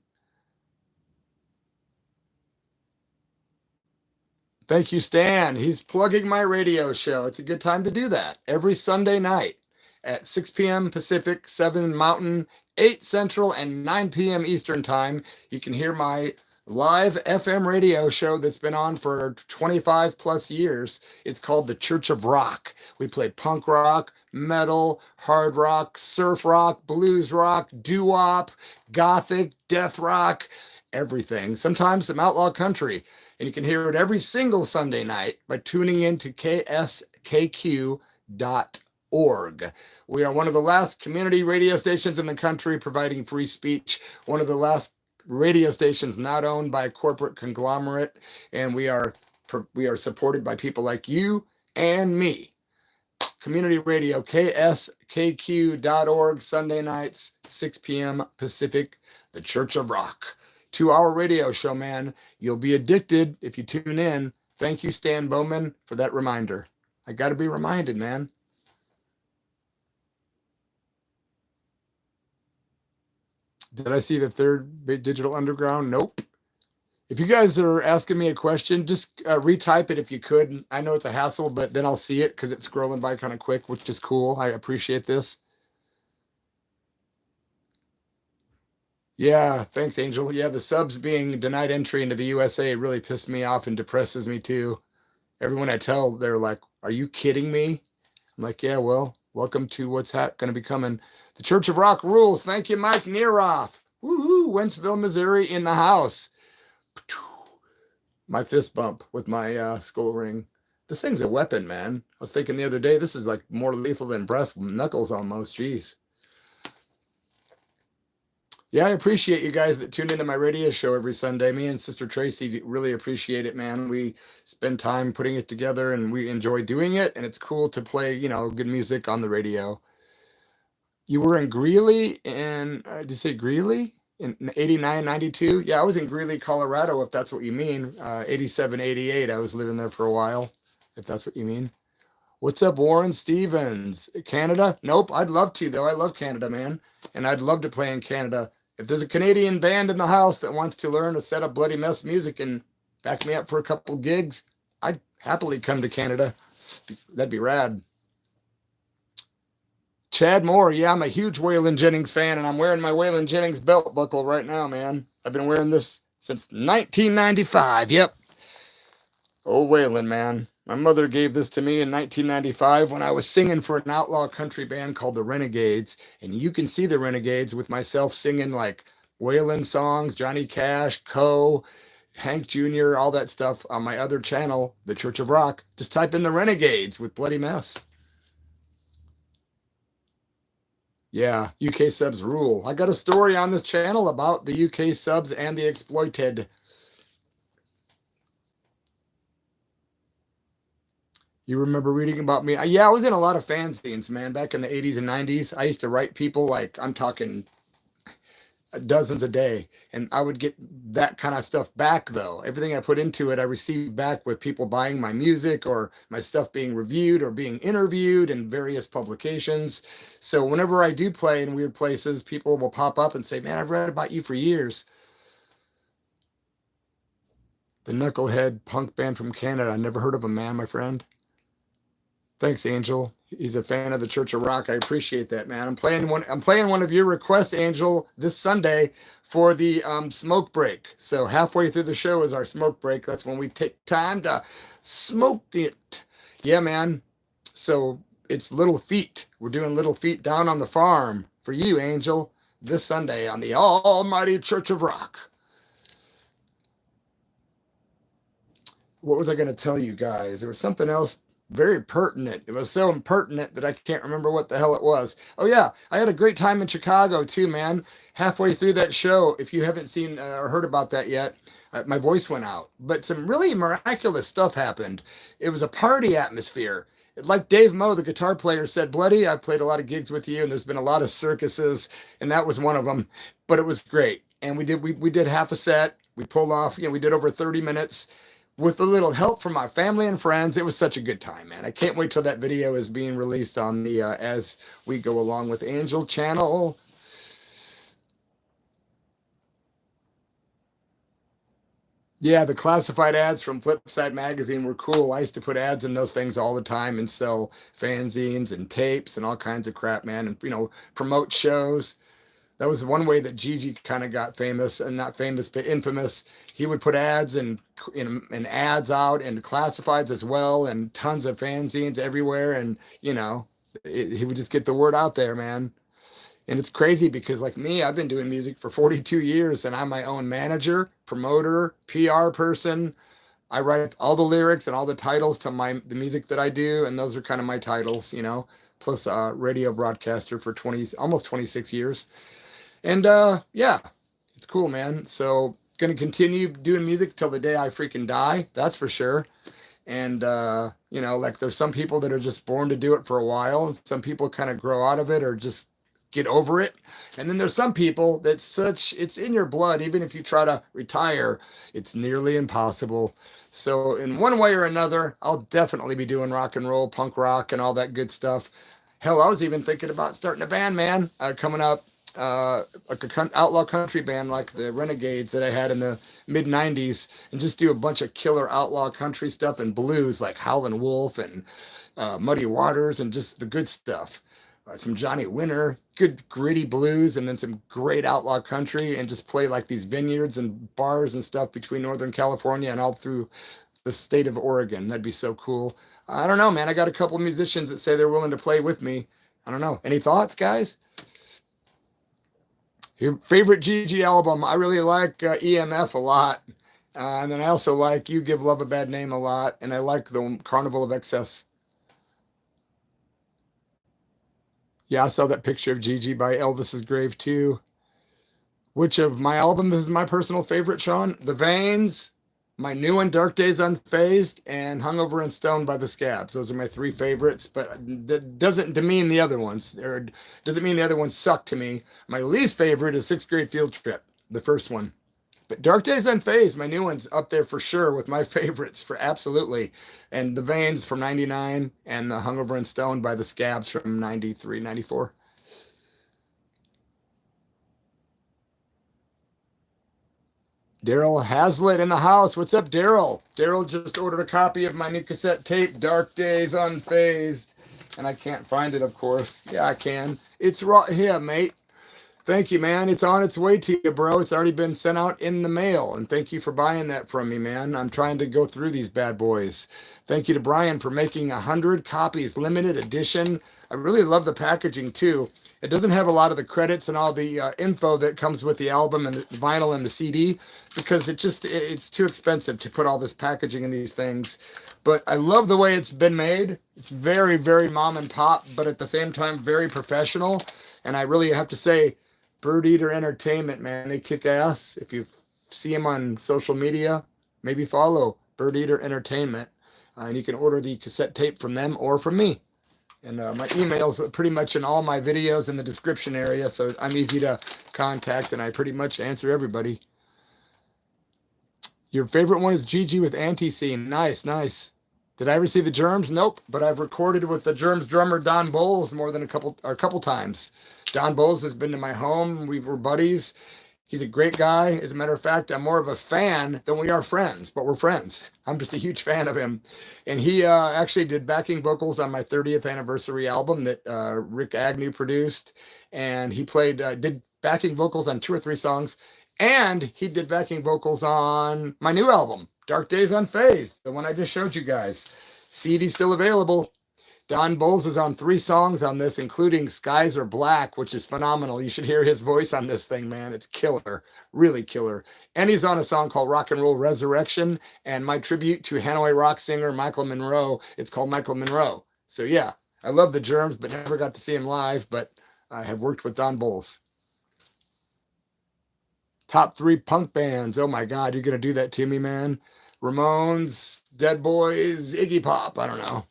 Thank you, Stan. He's plugging my radio show. It's a good time to do that. Every Sunday night at 6 p.m. Pacific, 7 Mountain, 8 Central, and 9 p.m. Eastern Time. You can hear my live FM radio show that's been on for 25 plus years. It's called The Church of Rock. We play punk rock, metal, hard rock, surf rock, blues rock, doo-wop, gothic, death rock, everything. Sometimes some outlaw country. And you can hear it every single Sunday night by tuning in to kskq.org. We are one of the last community radio stations in the country providing free speech, one of the last radio stations not owned by a corporate conglomerate, and we are supported by people like you and me. Community radio, kskq.org, Sunday nights, 6 p.m. Pacific, The Church of Rock. 2-hour radio show, man. You'll be addicted if you tune in. Thank you, Stan Bowman, for that reminder. I got to be reminded, man. Did I see the third Digital Underground? Nope. If you guys are asking me a question, just retype it if you could. I know it's a hassle, but then I'll see it because it's scrolling by kind of quick, which is cool. I appreciate this. Yeah, thanks, Angel. Yeah, the subs being denied entry into the USA really pissed me off and depresses me too. Everyone I tell, they're like, are you kidding me? I'm like, yeah, well, welcome to what's going to be coming. The Church of Rock rules. Thank you, Mike Neroff. Woohoo, Wentzville, Missouri in the house. My fist bump with my skull ring. This thing's a weapon, man. I was thinking the other day, this is like more lethal than breast knuckles almost. Jeez. Yeah, I appreciate you guys that tune into my radio show every Sunday. Me and Sister Tracy really appreciate it, man. We spend time putting it together and we enjoy doing it. And it's cool to play, good music on the radio. You were in Greeley did you say Greeley? In 89, 92? Yeah, I was in Greeley, Colorado, if that's what you mean. 87, 88. I was living there for a while, if that's what you mean. What's up, Warren Stevens? Canada? Nope, I'd love to, though. I love Canada, man. And I'd love to play in Canada. If there's a Canadian band in the house that wants to learn to set up Bloody Mess music and back me up for a couple gigs, I'd happily come to Canada. That'd be rad. Chad Moore, yeah, I'm a huge Waylon Jennings fan, and I'm wearing my Waylon Jennings belt buckle right now, man. I've been wearing this since 1995. Yep. Oh, Waylon, man. My mother gave this to me in 1995 when I was singing for an outlaw country band called the Renegades. And you can see the Renegades with myself singing like Waylon songs, Johnny Cash, Coe, Hank Jr., all that stuff on my other channel, The Church of Rock. Just type in the Renegades with Bloody Mess. Yeah, UK subs rule. I got a story on this channel about the UK subs and the exploited. You remember reading about me? Yeah, I was in a lot of fanzines, man, back in the 80s and 90s. I used to write people like, I'm talking dozens a day, and I would get that kind of stuff back, though. Everything I put into it, I received back with people buying my music or my stuff being reviewed or being interviewed in various publications. So whenever I do play in weird places, people will pop up and say, man, I've read about you for years. The Knucklehead punk band from Canada. I never heard of them, man, my friend. Thanks, Angel. He's a fan of the Church of Rock. I appreciate that, man. I'm playing one of your requests, Angel, this Sunday for the smoke break. So halfway through the show is our smoke break. That's when we take time to smoke it. Yeah, man. So it's Little Feet. We're doing Little Feet down on the farm for you, Angel, this Sunday on the Almighty Church of Rock. What was I going to tell you guys? There was something else very pertinent. It was so impertinent that I can't remember what the hell it was. Oh yeah, I had a great time in Chicago too, man. Halfway through that show, if you haven't seen or heard about that yet, my voice went out. But some really miraculous stuff happened. It was a party atmosphere. Like Dave Moe, the guitar player, said, Bloody, I've played a lot of gigs with you, and there's been a lot of circuses, and that was one of them. But it was great. And we did half a set. We pulled off, we did over 30 minutes. With a little help from my family and friends. It was such a good time, man. I can't wait till that video is being released on the As We Go Along with Angel channel. Yeah, the classified ads from Flipside magazine were cool. I used to put ads in those things all the time and sell fanzines and tapes and all kinds of crap, man, and promote shows. That was one way that Gigi kind of got famous, and not famous, but infamous. He would put ads and ads out and classifieds as well, and tons of fanzines everywhere. And, he would just get the word out there, man. And it's crazy because, like me, I've been doing music for 42 years, and I'm my own manager, promoter, PR person. I write all the lyrics and all the titles to the music that I do, and those are kind of my titles, plus radio broadcaster for almost 26 years. And yeah, it's cool, man. So going to continue doing music till the day I freaking die. That's for sure. And, like there's some people that are just born to do it for a while, and some people kind of grow out of it or just get over it. And then there's some people it's in your blood. Even if you try to retire, it's nearly impossible. So in one way or another, I'll definitely be doing rock and roll, punk rock, and all that good stuff. Hell, I was even thinking about starting a band, man, coming up. Like a outlaw country band like the Renegades that I had in the mid 90s, and just do a bunch of killer outlaw country stuff and blues like Howlin' Wolf and Muddy Waters and just the good stuff. Some Johnny Winter, good gritty blues, and then some great outlaw country, and just play like these vineyards and bars and stuff between Northern California and all through the state of Oregon. That'd be so cool. I don't know, man. I got a couple of musicians that say they're willing to play with me. I don't know. Any thoughts, guys? Your favorite Gigi album? I really like EMF a lot. And then I also like You Give Love a Bad Name a lot. And I like the Carnival of Excess. Yeah, I saw that picture of Gigi by Elvis's grave too. Which of my albums is my personal favorite, Sean? The Veins, my new one, Dark Days Unfazed, and Hungover and Stoned by the Scabs. Those are my three favorites, but that doesn't demean the other ones, or doesn't mean the other ones suck to me. My least favorite is Sixth Grade Field Trip, the first one. But Dark Days Unfazed, my new one's up there for sure with my favorites, for absolutely. And The Veins from 99, and the Hungover and Stoned by the Scabs from 93, 94. Daryl Hazlitt in the house. What's up, Daryl? Daryl just ordered a copy of my new cassette tape, Dark Days Unfazed. And I can't find it, of course. Yeah, I can. It's right here, mate. Thank you, man. It's on its way to you, bro. It's already been sent out in the mail. And thank you for buying that from me, man. I'm trying to go through these bad boys. Thank you to Brian for making 100 copies, limited edition. I really love the packaging, too. It doesn't have a lot of the credits and all the info that comes with the album and the vinyl and the CD, because it's too expensive to put all this packaging in these things. But I love the way it's been made. It's very, very mom and pop, but at the same time, very professional. And I really have to say, Bird Eater Entertainment, man, they kick ass. If you see them on social media, maybe follow Bird Eater Entertainment. And you can order the cassette tape from them or from me. And my email's pretty much in all my videos in the description area, so I'm easy to contact, and I pretty much answer everybody. Your favorite one is Gigi with Anti-Scene. Nice, nice. Did I ever see the Germs? Nope, but I've recorded with the Germs drummer Don Bowles more than a couple times. Don Bowles has been to my home. We were buddies. He's a great guy. As a matter of fact, I'm more of a fan than we are friends, but we're friends. I'm just a huge fan of him. And he actually did backing vocals on my 30th anniversary album that Rick Agnew produced. And he did backing vocals on 2 or 3 songs. And he did backing vocals on my new album, Dark Days Unfazed, the one I just showed you guys. CD still available. Don Bowles is on 3 songs on this, including Skies Are Black, which is phenomenal. You should hear his voice on this thing, man. It's killer, really killer. And he's on a song called Rock and Roll Resurrection, and my tribute to Hanoi rock singer Michael Monroe. It's called Michael Monroe. So yeah, I love the Germs, but never got to see him live, but I have worked with Don Bowles. Top 3 punk bands. Oh my God, you're going to do that to me, man. Ramones, Dead Boys, Iggy Pop. I don't know.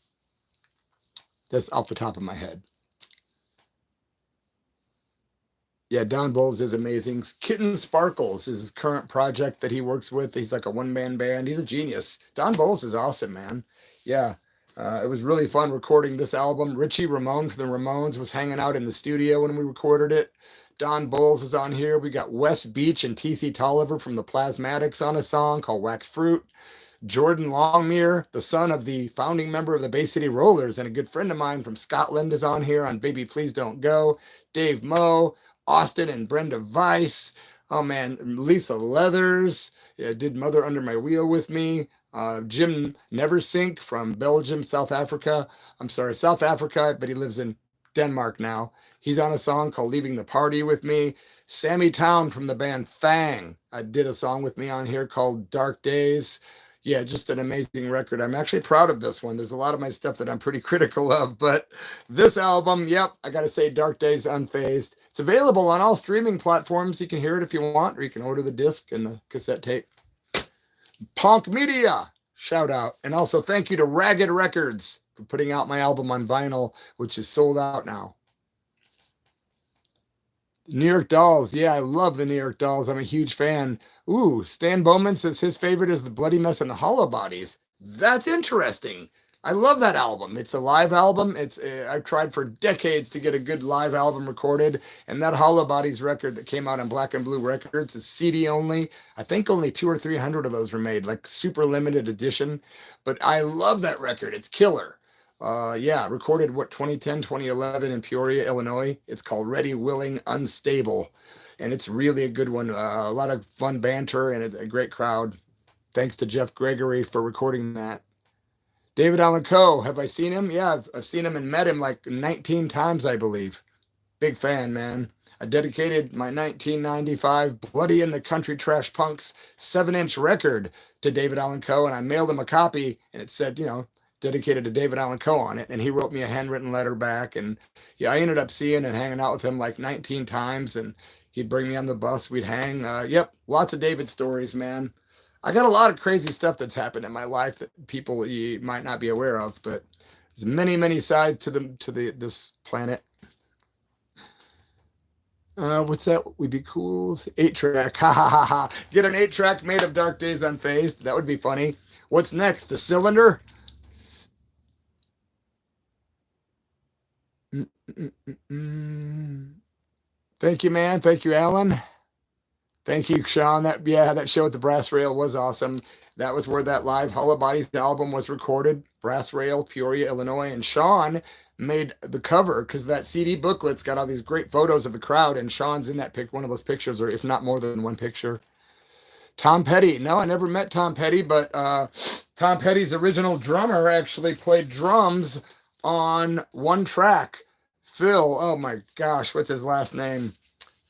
That's off the top of my head. Yeah, Don Bowles is amazing. Kitten Sparkles is his current project that he works with. He's like a one-man band. He's a genius. Don Bowles is awesome, man. Yeah, it was really fun recording this album. Richie Ramone from the Ramones was hanging out in the studio when we recorded it. Don Bowles is on here. We got Wes Beach and T.C. Tolliver from the Plasmatics on a song called Wax Fruit. Jordan Longmire, the son of the founding member of the Bay City Rollers and a good friend of mine from Scotland, is on here on Baby Please Don't Go. Dave Moe, Austin and Brenda Weiss. Oh man, Lisa Leathers did Mother Under My Wheel with me. Jim Neversink from Belgium, South Africa, but he lives in Denmark now. He's on a song called Leaving the Party with me. Sammy Town from the band Fang did a song with me on here called Dark Days. Yeah, just an amazing record. I'm actually proud of this one. There's a lot of my stuff that I'm pretty critical of, but this album, yep, I got to say Dark Days Unfazed. It's available on all streaming platforms. You can hear it if you want, or you can order the disc and the cassette tape. Punk Media, shout out. And also thank you to Ragged Records for putting out my album on vinyl, which is sold out now. New York Dolls. Yeah, I love the New York Dolls. I'm a huge fan. Ooh, Stan Bowman says his favorite is The Bloody Mess and the Hollow Bodies. That's interesting. I love that album. It's a live album. I've tried for decades to get a good live album recorded, and that Hollow Bodies record that came out on Black and Blue Records is CD only. I think only 200 or 300 of those were made, like super limited edition. But I love that record. It's killer. Yeah, recorded 2010, 2011 in Peoria, Illinois. It's called Ready, Willing, Unstable. And it's really a good one. A lot of fun banter and it's a great crowd. Thanks to Jeff Gregory for recording that. David Allan Coe, have I seen him? Yeah, I've seen him and met him like 19 times, I believe. Big fan, man. I dedicated my 1995 Bloody in the Country Trash Punks 7-inch record to David Allan Coe, and I mailed him a copy, and it said, dedicated to David Allan Coe on it, and he wrote me a handwritten letter back. And yeah, I ended up seeing and hanging out with him like 19 times, and he'd bring me on the bus, we'd hang. Yep, lots of David stories, man. I got a lot of crazy stuff that's happened in my life that people you might not be aware of, but there's many sides to this planet. What's that? Would be cool. 8-track. Ha ha ha ha. Get an 8-track made of Dark Days Unfazed. That would be funny. What's next? The Cylinder? Thank you, man. Thank you, Alan. Thank you, Sean. That show at the Brass Rail was awesome. That was where that live Hollow Bodies album was recorded. Brass Rail, Peoria, Illinois. And Sean made the cover because that CD booklet's got all these great photos of the crowd, and Sean's in that one of those pictures, or if not more than one picture. Tom Petty. No, I never met Tom Petty, but Tom Petty's original drummer actually played drums on one track. Phil, oh my gosh, what's his last name?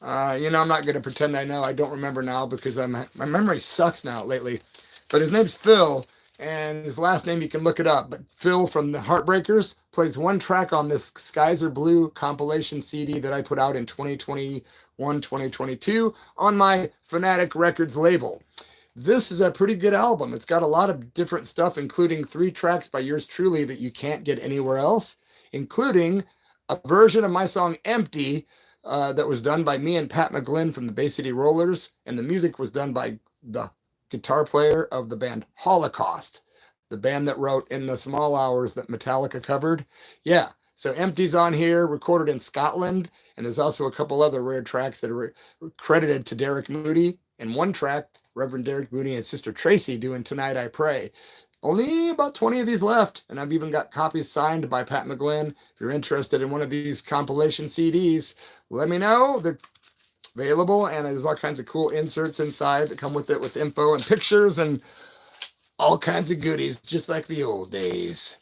I'm not going to pretend I know. I don't remember now because my memory sucks now lately. But his name's Phil, and his last name, you can look it up. But Phil from the Heartbreakers plays one track on this Skies Are Blue compilation CD that I put out in 2021, 2022 on my Fanatic Records label. This is a pretty good album. It's got a lot of different stuff, including 3 tracks by yours truly that you can't get anywhere else, including a version of my song Empty that was done by me and Pat McGlynn from the Bay City Rollers, and the music was done by the guitar player of the band Holocaust, the band that wrote In the Small Hours that Metallica covered. Yeah, So Empty's on here, recorded in Scotland. And there's also a couple other rare tracks that are credited to Derek Moody. And one track, Reverend Derek Moody and Sister Tracy doing Tonight I Pray. Only about 20 of these left. And I've even got copies signed by Pat McGlynn. If you're interested in one of these compilation CDs, let me know. They're available. And there's all kinds of cool inserts inside that come with it, with info and pictures and all kinds of goodies, just like the old days.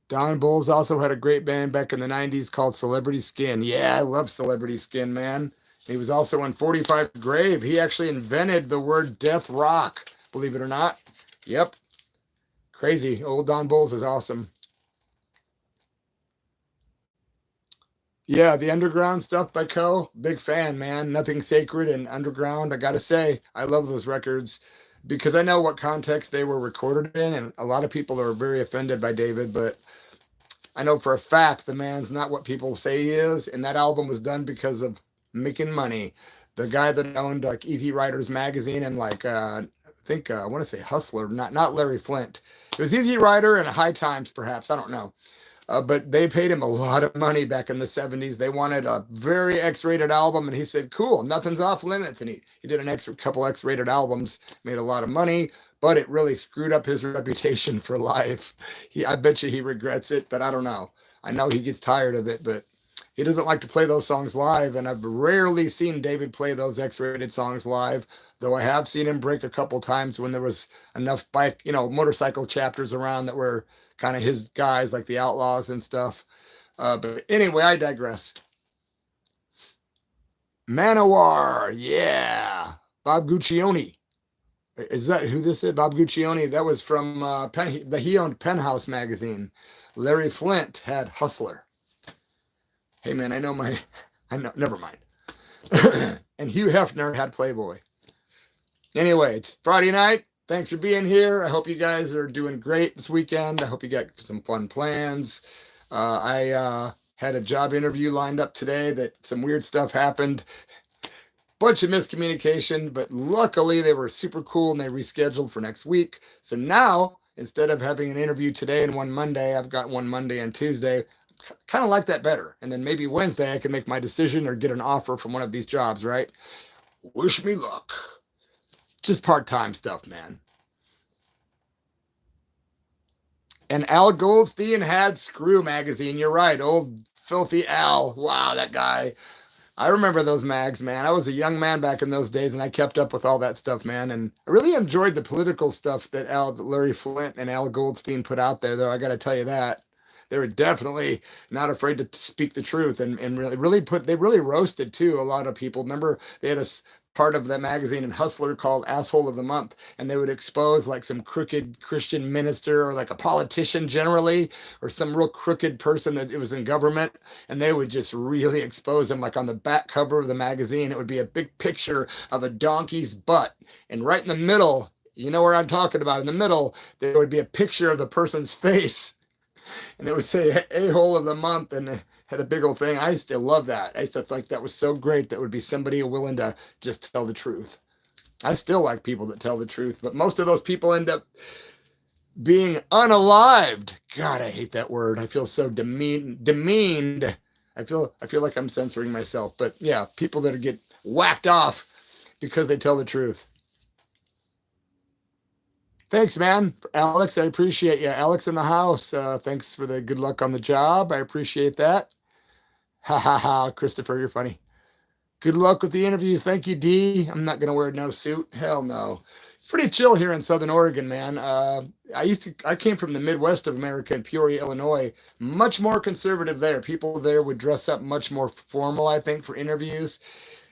Don Bulls also had a great band back in the 90s called Celebrity Skin. Yeah, I love Celebrity Skin, man. He was also in 45 Grave. He actually invented the word death rock, believe it or not. Yep. Crazy. Old Don Bulls is awesome. Yeah, the Underground stuff by Co. Big fan, man. Nothing Sacred and Underground. I got to say, I love those records because I know what context they were recorded in. And a lot of people are very offended by David, but I know for a fact the man's not what people say he is. And that album was done because of making money. The guy that owned like Easy Riders magazine and like I want to say Hustler, not Larry Flint. It was Easy Rider and High Times, perhaps. I don't know. But they paid him a lot of money back in the 70s. They wanted a very X-rated album, and he said, cool, nothing's off limits. And he did couple X-rated albums, made a lot of money, but it really screwed up his reputation for life. I bet you he regrets it, but I don't know. I know he gets tired of it, but he doesn't like to play those songs live, and I've rarely seen David play those X-rated songs live, though I have seen him break a couple times when there was enough motorcycle chapters around that were kind of his guys, like the Outlaws and stuff. But anyway, I digress. Manowar, yeah. Bob Guccione. Is that who this is? Bob Guccione. That was from he owned Penthouse magazine. Larry Flint had Hustler. Hey man, I know, never mind. And Hugh Hefner had Playboy. Anyway, it's Friday night. Thanks for being here. I hope you guys are doing great this weekend. I hope you got some fun plans. I had a job interview lined up today that some weird stuff happened. Bunch of miscommunication, but luckily they were super cool and they rescheduled for next week. So now, instead of having an interview today and one Monday, I've got one Monday and Tuesday. Kind of like that better. And then maybe Wednesday I can make my decision or get an offer from one of these jobs, right? Wish me luck. Just part-time stuff, man. And Al Goldstein had Screw magazine. You're right. Old filthy Al. Wow, that guy. I remember those mags, man. I was a young man back in those days, and I kept up with all that stuff, man. And I really enjoyed the political stuff that Larry Flint and Al Goldstein put out there, though. I got to tell you that. They were definitely not afraid to speak the truth and they really roasted too a lot of people. Remember, they had a part of that magazine in Hustler called Asshole of the Month, and they would expose like some crooked Christian minister or like a politician generally, or some real crooked person that it was in government, and they would just really expose them. Like on the back cover of the magazine, it would be a big picture of a donkey's butt, and right in the middle, you know where I'm talking about, in the middle, there would be a picture of the person's face. And it would say a-hole of the month and had a big old thing. I used to love that. I used to think that was so great. That would be somebody willing to just tell the truth. I still like people that tell the truth, but most of those people end up being unalived. God, I hate that word. I feel so demeaned. I feel like I'm censoring myself, but yeah, people that get whacked off because they tell the truth. Thanks, man. Alex, I appreciate you. Alex in the house. Thanks for the good luck on the job. I appreciate that. Ha ha ha. Christopher, you're funny. Good luck with the interviews. Thank you, D. I'm not going to wear no suit. Hell no. It's pretty chill here in Southern Oregon, man. I came from the Midwest of America in Peoria, Illinois. Much more conservative there. People there would dress up much more formal, I think, for interviews.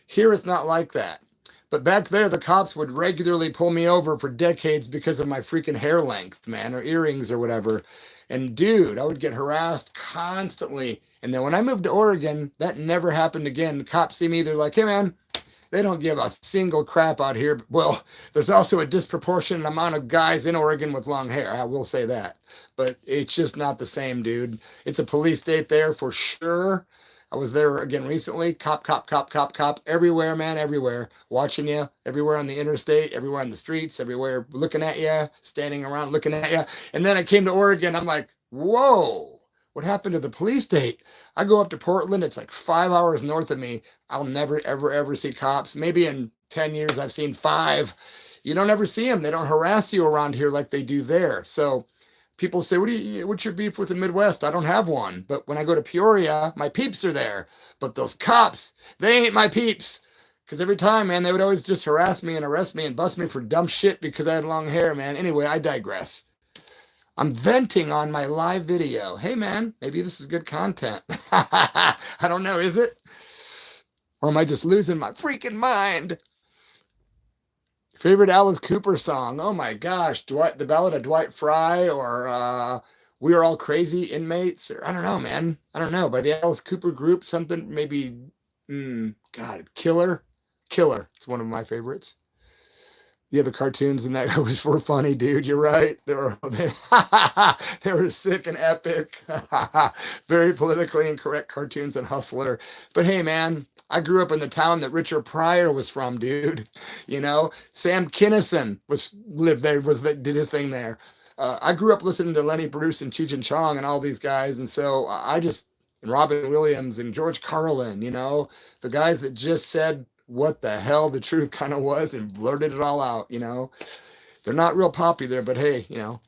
Here it's not like that. But back there, the cops would regularly pull me over for decades because of my freaking hair length, man, or earrings or whatever. And dude, I would get harassed constantly. And then when I moved to Oregon, that never happened again. The cops see me, they're like, hey, man, they don't give a single crap out here. Well, there's also a disproportionate amount of guys in Oregon with long hair. I will say that. But it's just not the same, dude. It's a police state there for sure. I was there again recently. Cop, everywhere, man, everywhere. Watching you, everywhere on the interstate, everywhere on the streets, everywhere looking at you, standing around looking at you. And then I came to Oregon. I'm like, whoa, What happened to the police state? I go up to Portland. It's like 5 hours north of me. I'll never, ever, ever see cops. Maybe in 10 years, I've seen 5. You don't ever see them. They don't harass you around here like they do there. So people say, what's your beef with the Midwest? I don't have one. But when I go to Peoria, my peeps are there. But those cops, they ain't my peeps. Because every time, man, they would always just harass me and arrest me and bust me for dumb shit because I had long hair, man. Anyway, I digress. I'm venting on my live video. Hey, man, maybe this is good content. I don't know, is it? Or am I just losing my freaking mind? Favorite Alice Cooper song? Oh my gosh, the Ballad of Dwight Fry, or We Are All Crazy Inmates, or I don't know, man. I don't know. By the Alice Cooper group, something maybe, God, Killer. It's one of my favorites. Yeah, the cartoons in that were funny, dude. You're right. They were sick and epic. Very politically incorrect cartoons and Hustler. But hey, man, I grew up in the town that Richard Pryor was from, dude. You know, Sam Kinison lived there, did his thing there. I grew up listening to Lenny Bruce and Cheech and Chong and all these guys, and so and Robin Williams and George Carlin, you know, the guys that just said what the hell the truth kind of was and blurted it all out, you know. They're not real popular, but hey, you know.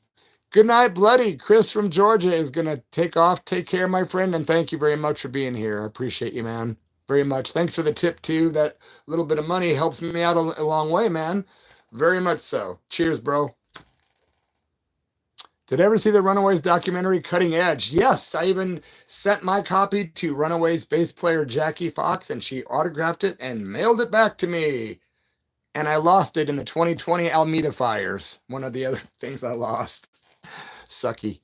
Good night, Bloody. Chris from Georgia is going to take off. Take care, my friend, and thank you very much for being here. I appreciate you, man, very much. Thanks for the tip, too. That little bit of money helps me out a long way, man. Very much so. Cheers, bro. Did I ever see the Runaways documentary, Cutting Edge? Yes, I even sent my copy to Runaways bass player Jackie Fox, and she autographed it and mailed it back to me. And I lost it in the 2020 Alameda fires. One of the other things I lost. Sucky.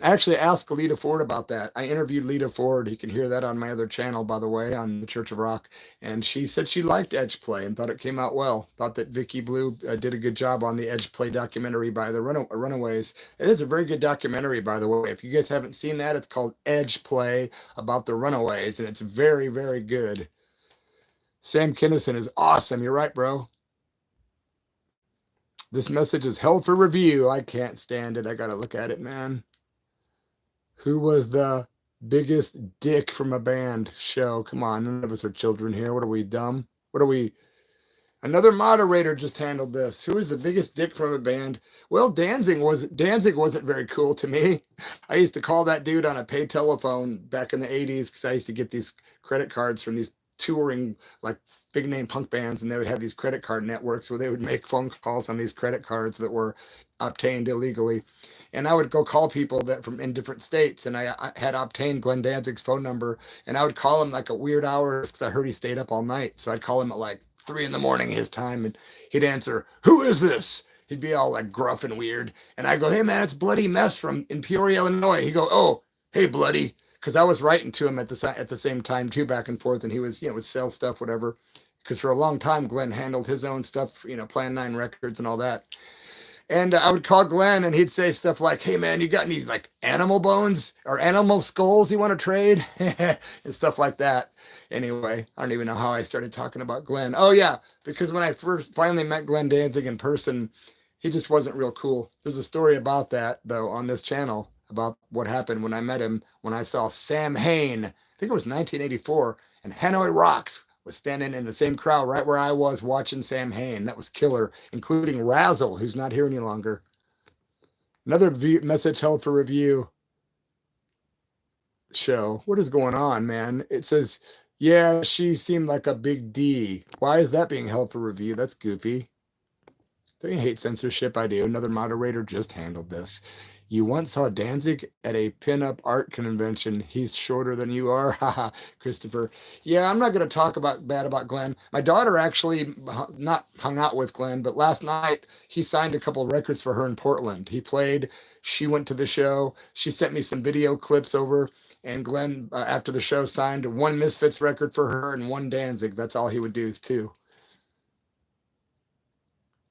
Actually, ask Lita Ford about that. I interviewed Lita Ford. You can hear that on my other channel, by the way, on the Church of Rock. And she said she liked Edge Play and thought it came out well. Thought that Vicky Blue did a good job on the Edge Play documentary by the Runaways. It is a very good documentary, by the way. If you guys haven't seen that, it's called Edge Play about the Runaways, and it's very, very good. Sam Kinison is awesome. You're right, bro. This message is held for review. I can't stand it. I got to look at it, man. Who was the biggest dick from a band show? Come on, none of us are children here. What are we, dumb? What are we? Another moderator just handled this. Who is the biggest dick from a band? Well, Danzig wasn't very cool to me. I used to call that dude on a pay telephone back in the 80s because I used to get these credit cards from these touring, like, big name punk bands, and they would have these credit card networks where they would make phone calls on these credit cards that were obtained illegally. And I would go call people that from in different states, and I had obtained Glenn Danzig's phone number, and I would call him like at weird hours because I heard he stayed up all night. So I'd call him at like 3 a.m. his time, and he'd answer, "Who is this?" He'd be all like gruff and weird. And I go, "Hey man, it's Bloody Mess from in Peoria, Illinois." He'd go, "Oh, hey Bloody." Because I was writing to him at the same time too, back and forth, and he was, would sell stuff, whatever. Because for a long time, Glenn handled his own stuff, Plan 9 Records and all that. And I would call Glenn, and he'd say stuff like, "Hey man, you got any like animal bones or animal skulls you want to trade?" and stuff like that. Anyway, I don't even know how I started talking about Glenn. Oh yeah, because when I first finally met Glenn Danzig in person, he just wasn't real cool. There's a story about that though on this channel, about what happened when I met him, when I saw Sam Hain. I think it was 1984, and Hanoi Rocks was standing in the same crowd right where I was watching Sam Hain. That was killer, including Razzle, who's not here any longer. Another message held for review show. What is going on, man? It says, yeah, she seemed like a big D. Why is that being held for review? That's goofy. Don't you hate censorship? I do. Another moderator just handled this. You once saw Danzig at a pinup art convention. He's shorter than you are. Haha, Christopher. Yeah, I'm not going to talk bad about Glenn. My daughter actually not hung out with Glenn, but last night he signed a couple of records for her in Portland. He played. She went to the show. She sent me some video clips over. And Glenn, after the show, signed one Misfits record for her and one Danzig. That's all he would do is 2.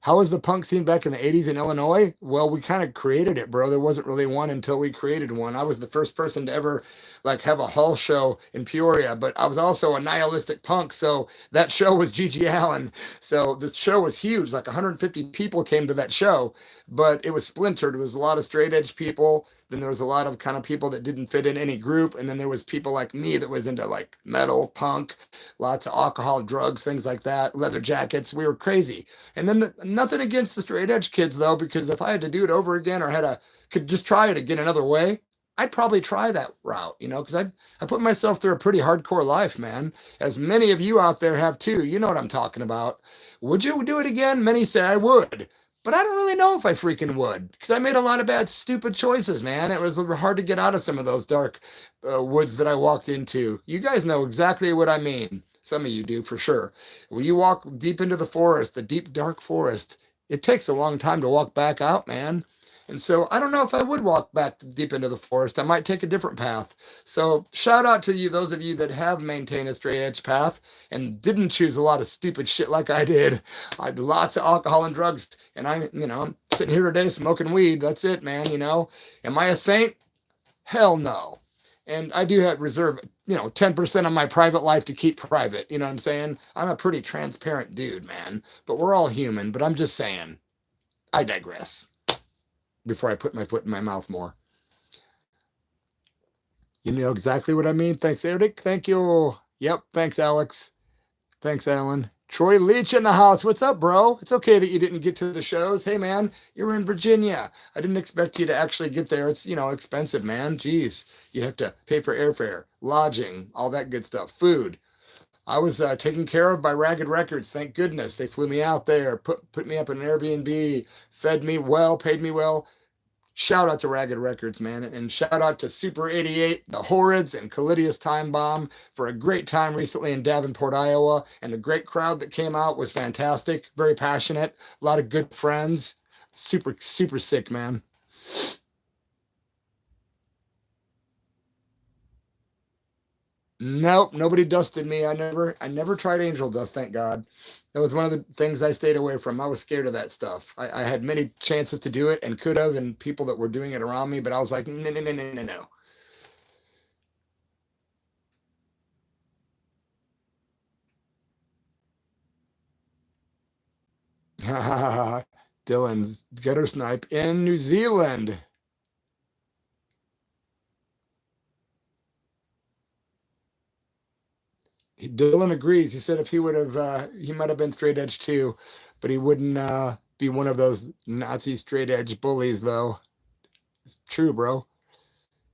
How was the punk scene back in the 80s in Illinois? Well, we kind of created it, bro. There wasn't really one until we created one. I was the first person to ever like have a hall show in Peoria, but I was also a nihilistic punk. So that show was G.G. Allen. So the show was huge. Like 150 people came to that show, but it was splintered. It was a lot of straight edge people. Then there was a lot of kind of people that didn't fit in any group. And then there was people like me that was into like metal, punk, lots of alcohol, drugs, things like that, leather jackets. We were crazy. And then nothing against the straight edge kids though, because if I had to do it over again or could just try it again another way, I'd probably try that route, because I put myself through a pretty hardcore life, man, as many of you out there have too. You know what I'm talking about. Would you do it again? Many say I would, but I don't really know if I freaking would, because I made a lot of bad, stupid choices, man. It was hard to get out of some of those dark woods that I walked into. You guys know exactly what I mean. Some of you do for sure. When you walk deep into the forest, the deep, dark forest, it takes a long time to walk back out, man. And so I don't know if I would walk back deep into the forest. I might take a different path. So shout out to you, those of you that have maintained a straight edge path and didn't choose a lot of stupid shit like I did. I had lots of alcohol and drugs, and I'm sitting here today smoking weed. That's it, man. Am I a saint? Hell no. And I do have reserve, 10% of my private life to keep private. You know what I'm saying? I'm a pretty transparent dude, man. But we're all human. But I'm just saying, I digress before I put my foot in my mouth more. You know exactly what I mean. Thanks, Eric. Thank you. Yep. Thanks, Alex. Thanks, Alan. Troy Leach in the house. What's up, bro? It's okay that you didn't get to the shows. Hey, man, you're in Virginia. I didn't expect you to actually get there. It's, expensive, man. Jeez. You have to pay for airfare, lodging, all that good stuff, food. I was taken care of by Ragged Records. Thank goodness. They flew me out there, put me up in an Airbnb, fed me well, paid me well. Shout out to Ragged Records, man. And shout out to Super 88, the Horrids, and Callidius Time Bomb for a great time recently in Davenport, Iowa. And the great crowd that came out was fantastic, very passionate, a lot of good friends. Super, super sick, man. Nope, nobody dusted me. I never tried angel dust, thank God. That was one of the things I stayed away from. I was scared of that stuff. I had many chances to do it and could have, and people that were doing it around me, but I was like, no, no, no, no, no, no. Dylan's gutter snipe in New Zealand. Dylan agrees. He said if he would have, he might have been straight edge too, but he wouldn't be one of those Nazi straight edge bullies, though. It's true, bro.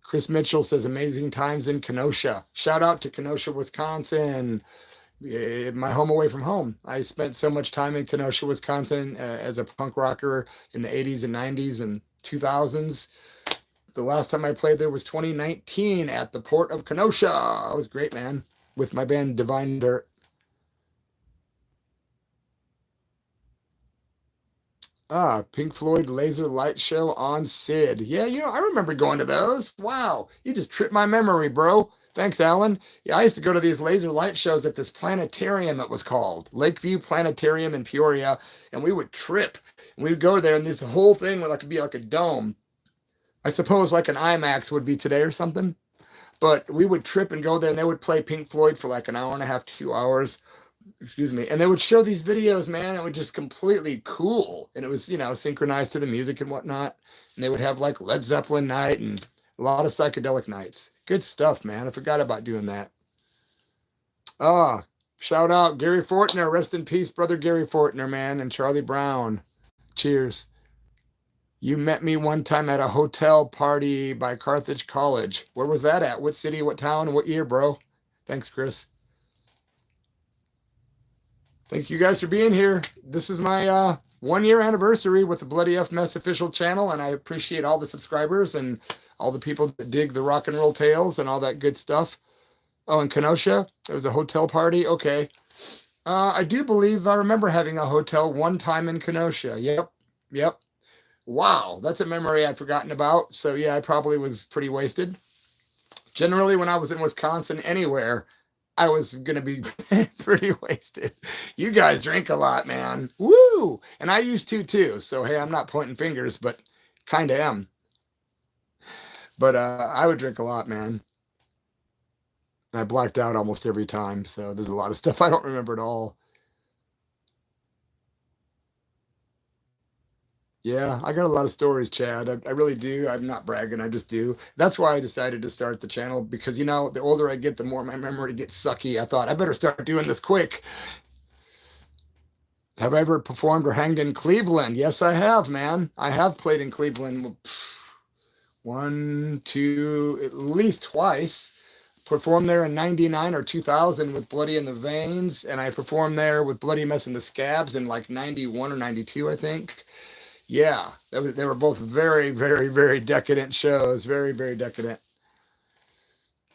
Chris Mitchell says amazing times in Kenosha. Shout out to Kenosha, Wisconsin, my home away from home. I spent so much time in Kenosha, Wisconsin as a punk rocker in the 80s and 90s and 2000s. The last time I played there was 2019 at the Port of Kenosha. It was great, man, with my band Divine Dirt. Pink Floyd Laser Light Show on Sid. Yeah, I remember going to those. Wow, you just tripped my memory, bro. Thanks, Alan. Yeah, I used to go to these laser light shows at this planetarium, it was called Lakeview Planetarium in Peoria, and we would trip. And we would go there, and this whole thing would be like a dome. I suppose like an IMAX would be today or something. But we would trip and go there, and they would play Pink Floyd for like an hour and a half, 2 hours. Excuse me. And they would show these videos, man. It was just completely cool. And it was, synchronized to the music and whatnot. And they would have like Led Zeppelin night and a lot of psychedelic nights. Good stuff, man. I forgot about doing that. Shout out Gary Fortner. Rest in peace, brother Gary Fortner, man. And Charlie Brown. Cheers. You met me one time at a hotel party by Carthage College. Where was that at? What city, what town, what year, bro? Thanks, Chris. Thank you guys for being here. This is my 1-year anniversary with the Bloody F Mess official channel, and I appreciate all the subscribers and all the people that dig the rock and roll tales and all that good stuff. Oh, in Kenosha, there was a hotel party. Okay. I do believe I remember having a hotel one time in Kenosha. Yep. Wow, that's a memory I'd forgotten about. So yeah, I probably was pretty wasted. Generally, when I was in Wisconsin, anywhere, I was going to be pretty wasted. You guys drink a lot, man. Woo! And I used to too. So, hey, I'm not pointing fingers, but kind of am. But I would drink a lot, man. And I blacked out almost every time. So there's a lot of stuff I don't remember at all. Yeah, I got a lot of stories, Chad. I really do. I'm not bragging. I just do. That's why I decided to start the channel because, the older I get, the more my memory gets sucky. I thought I better start doing this quick. Have I ever performed or hanged in Cleveland? Yes, I have, man. I have played in Cleveland one, two, at least twice. Performed there in 99 or 2000 with Bloody in the Veins. And I performed there with Bloody Mess in the Scabs in like 91 or 92, I think. Yeah, they were both very, very, very decadent shows. Very, very decadent.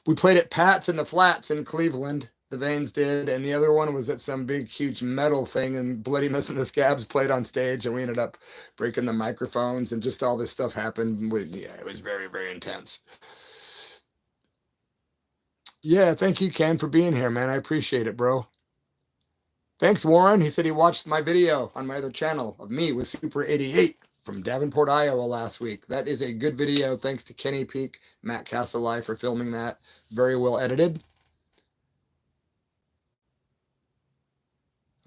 We played at Pat's in the Flats in Cleveland. The Veins did, and the other one was at some big, huge metal thing, and Bloody Mess and the Scabs played on stage, and we ended up breaking the microphones, and just all this stuff happened. Yeah, it was very, very intense. Yeah, thank you, Ken, for being here, man. I appreciate it, bro. Thanks, Warren. He said he watched my video on my other channel of me with Super 88 from Davenport, Iowa last week. That is a good video. Thanks to Kenny Peak, Matt Castle for filming that. Very well edited.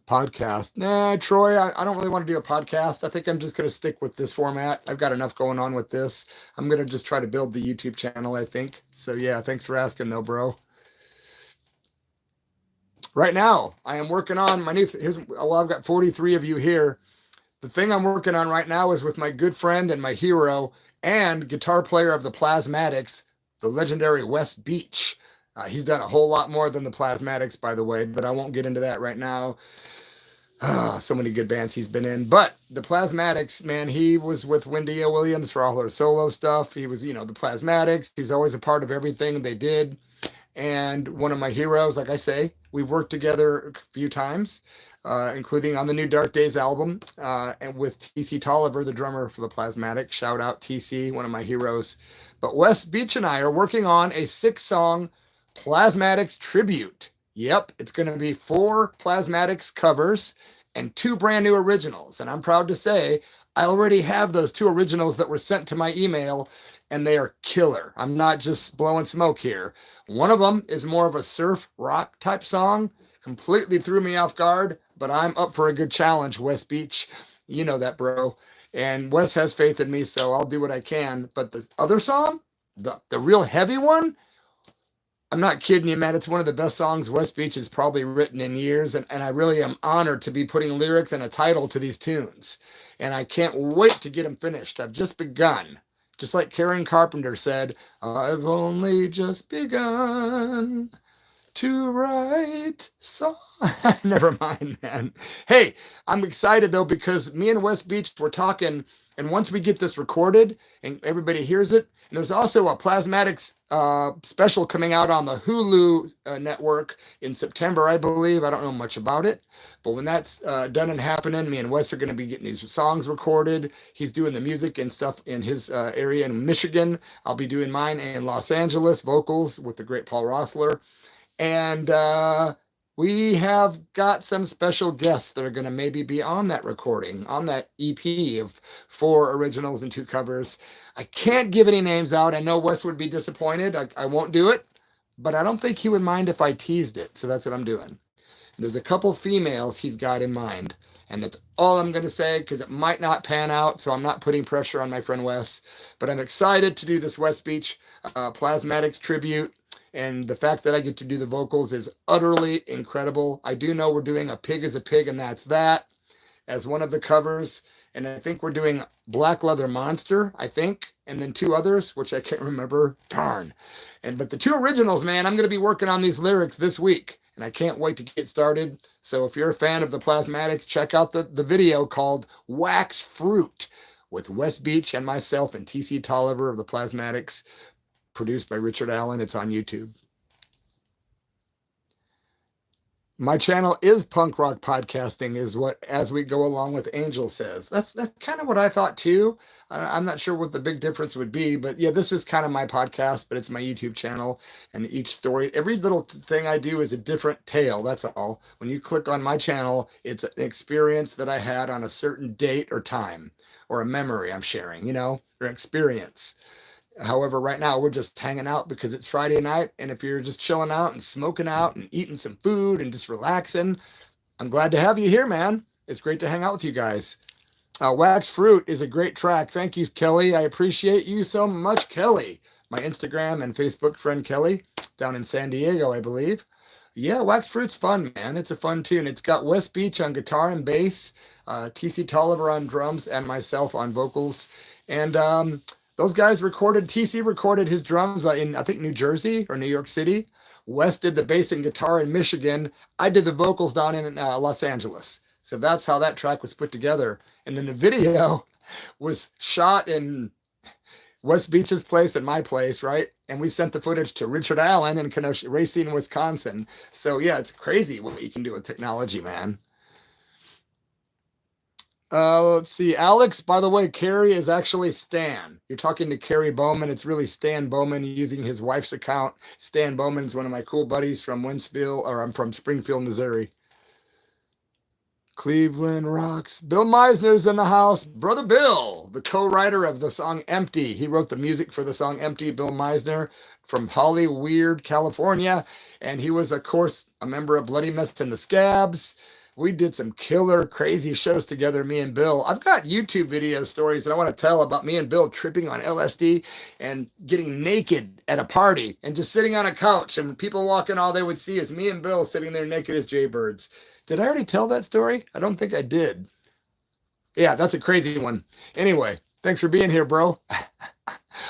Podcast. Nah, Troy, I don't really want to do a podcast. I think I'm just going to stick with this format. I've got enough going on with this. I'm going to just try to build the YouTube channel, I think. So yeah, thanks for asking though, bro. Right now, I am working on my new, I've got 43 of you here. The thing I'm working on right now is with my good friend and my hero and guitar player of the Plasmatics, the legendary Wes Beach. He's done a whole lot more than the Plasmatics, by the way, but I won't get into that right now. So many good bands he's been in. But the Plasmatics, man, he was with Wendy Williams for all her solo stuff. He was, the Plasmatics. He's always a part of everything they did. And one of my heroes, like I say, we've worked together a few times, including on the new Dark Days album, and with TC Tolliver, the drummer for the Plasmatics. Shout out TC, one of my heroes. But Wes Beach and I are working on a 6-song Plasmatics tribute. Yep, it's going to be 4 Plasmatics covers and 2 brand new originals. And I'm proud to say I already have those 2 originals that were sent to my email, and they are killer. I'm not just blowing smoke here. One of them is more of a surf rock type song. Completely threw me off guard, but I'm up for a good challenge, Wes Beach. You know that, bro. And Wes has faith in me, so I'll do what I can. But the other song, the real heavy one, I'm not kidding you, man. It's one of the best songs Wes Beach has probably written in years. And I really am honored to be putting lyrics and a title to these tunes. And I can't wait to get them finished. I've just begun. Just like Karen Carpenter said, I've only just begun to write songs. Never mind, man. Hey, I'm excited though, because me and Wes Beach were talking, and once we get this recorded and everybody hears it, and there's also a Plasmatics special coming out on the Hulu network in September, I believe. I don't know much about it, but when that's done and happening, me and Wes are going to be getting these songs recorded. He's doing the music and stuff in his area in Michigan. I'll be doing mine in Los Angeles, vocals with the great Paul Rossler. And we have got some special guests that are going to maybe be on that recording, on that EP of 4 originals and 2 covers. I can't give any names out. I know Wes would be disappointed. I won't do it, but I don't think he would mind if I teased it. So that's what I'm doing. There's a couple females he's got in mind, and that's all I'm going to say, because it might not pan out, so I'm not putting pressure on my friend Wes. But I'm excited to do this Wes Beach Plasmatics tribute. And the fact that I get to do the vocals is utterly incredible. I do know we're doing A Pig is a Pig, and That's That as one of the covers. And I think we're doing Black Leather Monster, I think. And then 2 others, which I can't remember. Darn. But the 2 originals, man, I'm going to be working on these lyrics this week. And I can't wait to get started. So if you're a fan of the Plasmatics, check out the video called Wax Fruit with Wes Beach and myself and TC Tolliver of the Plasmatics. Produced by Richard Allen. It's on YouTube. My channel is punk rock podcasting, is what as we go along with Angel says. That's kind of what I thought too. I'm not sure what the big difference would be, but yeah, this is kind of my podcast, but it's my YouTube channel, and each story, every little thing I do is a different tale. That's all. When you click on my channel, it's an experience that I had on a certain date or time, or a memory I'm sharing, or experience. However, right now we're just hanging out because it's Friday night. And if you're just chilling out and smoking out and eating some food and just relaxing, I'm glad to have you here, man. It's great to hang out with you guys. Wax Fruit is a great track. Thank you, Kelly. I appreciate you so much, Kelly. My Instagram and Facebook friend, Kelly, down in San Diego, I believe. Yeah, Wax Fruit's fun, man. It's a fun tune. It's got West Beach on guitar and bass, TC Tolliver on drums, and myself on vocals. And those guys recorded, TC recorded his drums in, I think, New Jersey or New York City. Wes did the bass and guitar in Michigan. I did the vocals down in Los Angeles. So that's how that track was put together. And then the video was shot in West Beach's place and my place, right? And we sent the footage to Richard Allen in Kenosha, Racine, Wisconsin. So yeah, it's crazy what you can do with technology, man. Let's see. Alex, by the way, Carrie is actually Stan. You're talking to Carrie Bowman. It's really Stan Bowman using his wife's account. Stan Bowman is one of my cool buddies from Winsfield, or I'm from Springfield, Missouri. Cleveland rocks. Bill Meisner's in the house. Brother Bill, the co-writer of the song Empty. He wrote the music for the song Empty, Bill Meisner from Hollyweird, California. And he was, of course, a member of Bloody Mess and the Scabs. We did some killer, crazy shows together, me and Bill. I've got YouTube video stories that I want to tell about me and Bill tripping on LSD and getting naked at a party and just sitting on a couch. And people walking, all they would see is me and Bill sitting there naked as jaybirds. Did I already tell that story? I don't think I did. Yeah, that's a crazy one. Anyway, thanks for being here, bro.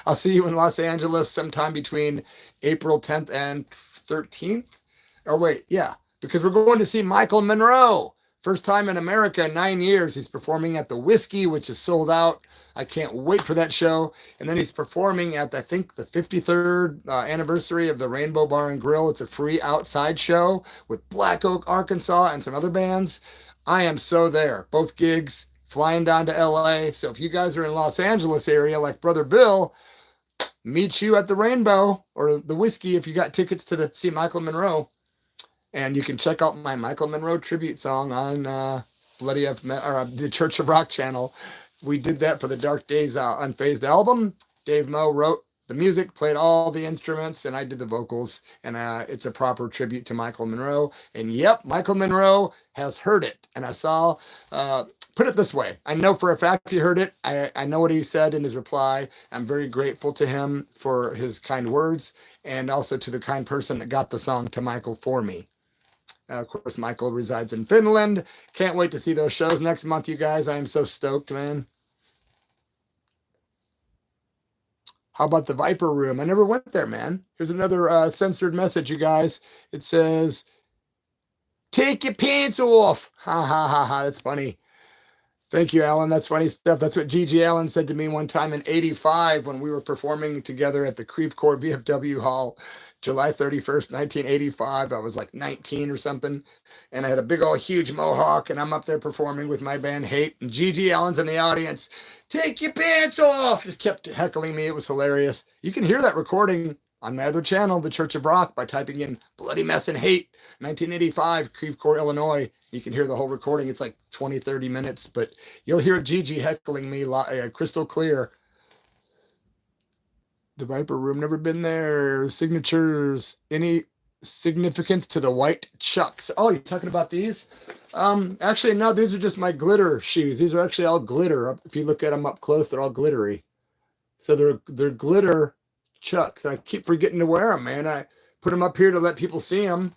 I'll see you in Los Angeles sometime between April 10th and 13th. Or wait, yeah, because we're going to see Michael Monroe. First time in America in 9 years. He's performing at the Whiskey, which is sold out. I can't wait for that show. And then he's performing at, I think, the 53rd anniversary of the Rainbow Bar and Grill. It's a free outside show with Black Oak, Arkansas, and some other bands. I am so there. Both gigs, flying down to LA. So if you guys are in Los Angeles area, like Brother Bill, meet you at the Rainbow or the Whiskey if you got tickets to see Michael Monroe. And you can check out my Michael Monroe tribute song on the Church of Rock channel. We did that for the Dark Days Unfazed album. Dave Moe wrote the music, played all the instruments, and I did the vocals. And it's a proper tribute to Michael Monroe. And yep, Michael Monroe has heard it. And I saw, put it this way, I know for a fact he heard it. I know what he said in his reply. I'm very grateful to him for his kind words and also to the kind person that got the song to Michael for me. Of course, Michael resides in Finland. Can't wait to see those shows next month, you guys. I am so stoked, man. How about the Viper Room? I never went there, man. Here's another censored message, you guys. It says, take your pants off. Ha, ha, ha, ha. That's funny. Thank you, Alan. That's funny stuff. That's what Gigi Allen said to me one time in 85 when we were performing together at the Creve Coeur VFW Hall, July 31st, 1985. I was like 19 or something. And I had a big old huge mohawk and I'm up there performing with my band Hate. And Gigi Allen's in the audience. Take your pants off. Just kept heckling me. It was hilarious. You can hear that recording on my other channel, The Church of Rock, by typing in Bloody Mess and Hate, 1985, Creve Coeur, Illinois. You can hear the whole recording. It's like 20, 30 minutes, but you'll hear Gigi heckling me crystal clear. The Viper Room, never been there. Signatures, any significance to the white chucks? Oh, you're talking about these? Actually, no, these are just my glitter shoes. These are actually all glitter. If you look at them up close, they're all glittery. So they're glitter chucks. I keep forgetting to wear them, man. I put them up here to let people see them.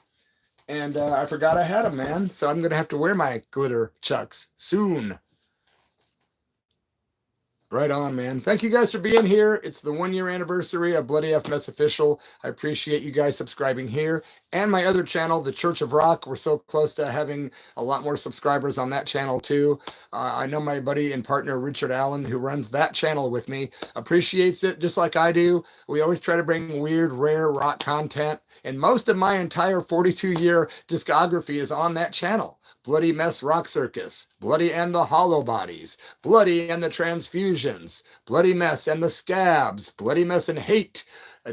And I forgot I had them, man. So I'm going to have to wear my glitter chucks soon. Right on, man. Thank you guys for being here. It's the 1 year anniversary of Bloody F Mess Official. I appreciate you guys subscribing here and my other channel, The Church of Rock. We're so close to having a lot more subscribers on that channel too. I know my buddy and partner, Richard Allen, who runs that channel with me, appreciates it just like I do. We always try to bring weird, rare rock content. And most of my entire 42-year discography is on that channel. Bloody Mess Rock Circus, Bloody and the Hollow Bodies, Bloody and the Transfusions, Bloody Mess and the Scabs, Bloody Mess and Hate,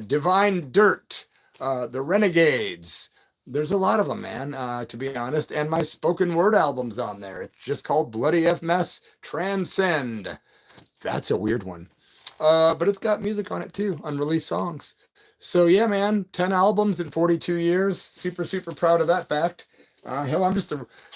Divine Dirt, the Renegades. There's a lot of them, man, to be honest. And my spoken word album's on there. It's just called Bloody F Mess Transcend. That's a weird one. But it's got music on it too, unreleased songs. So yeah, man, 10 albums in 42 years. Super, super proud of that fact. Hell, I'm just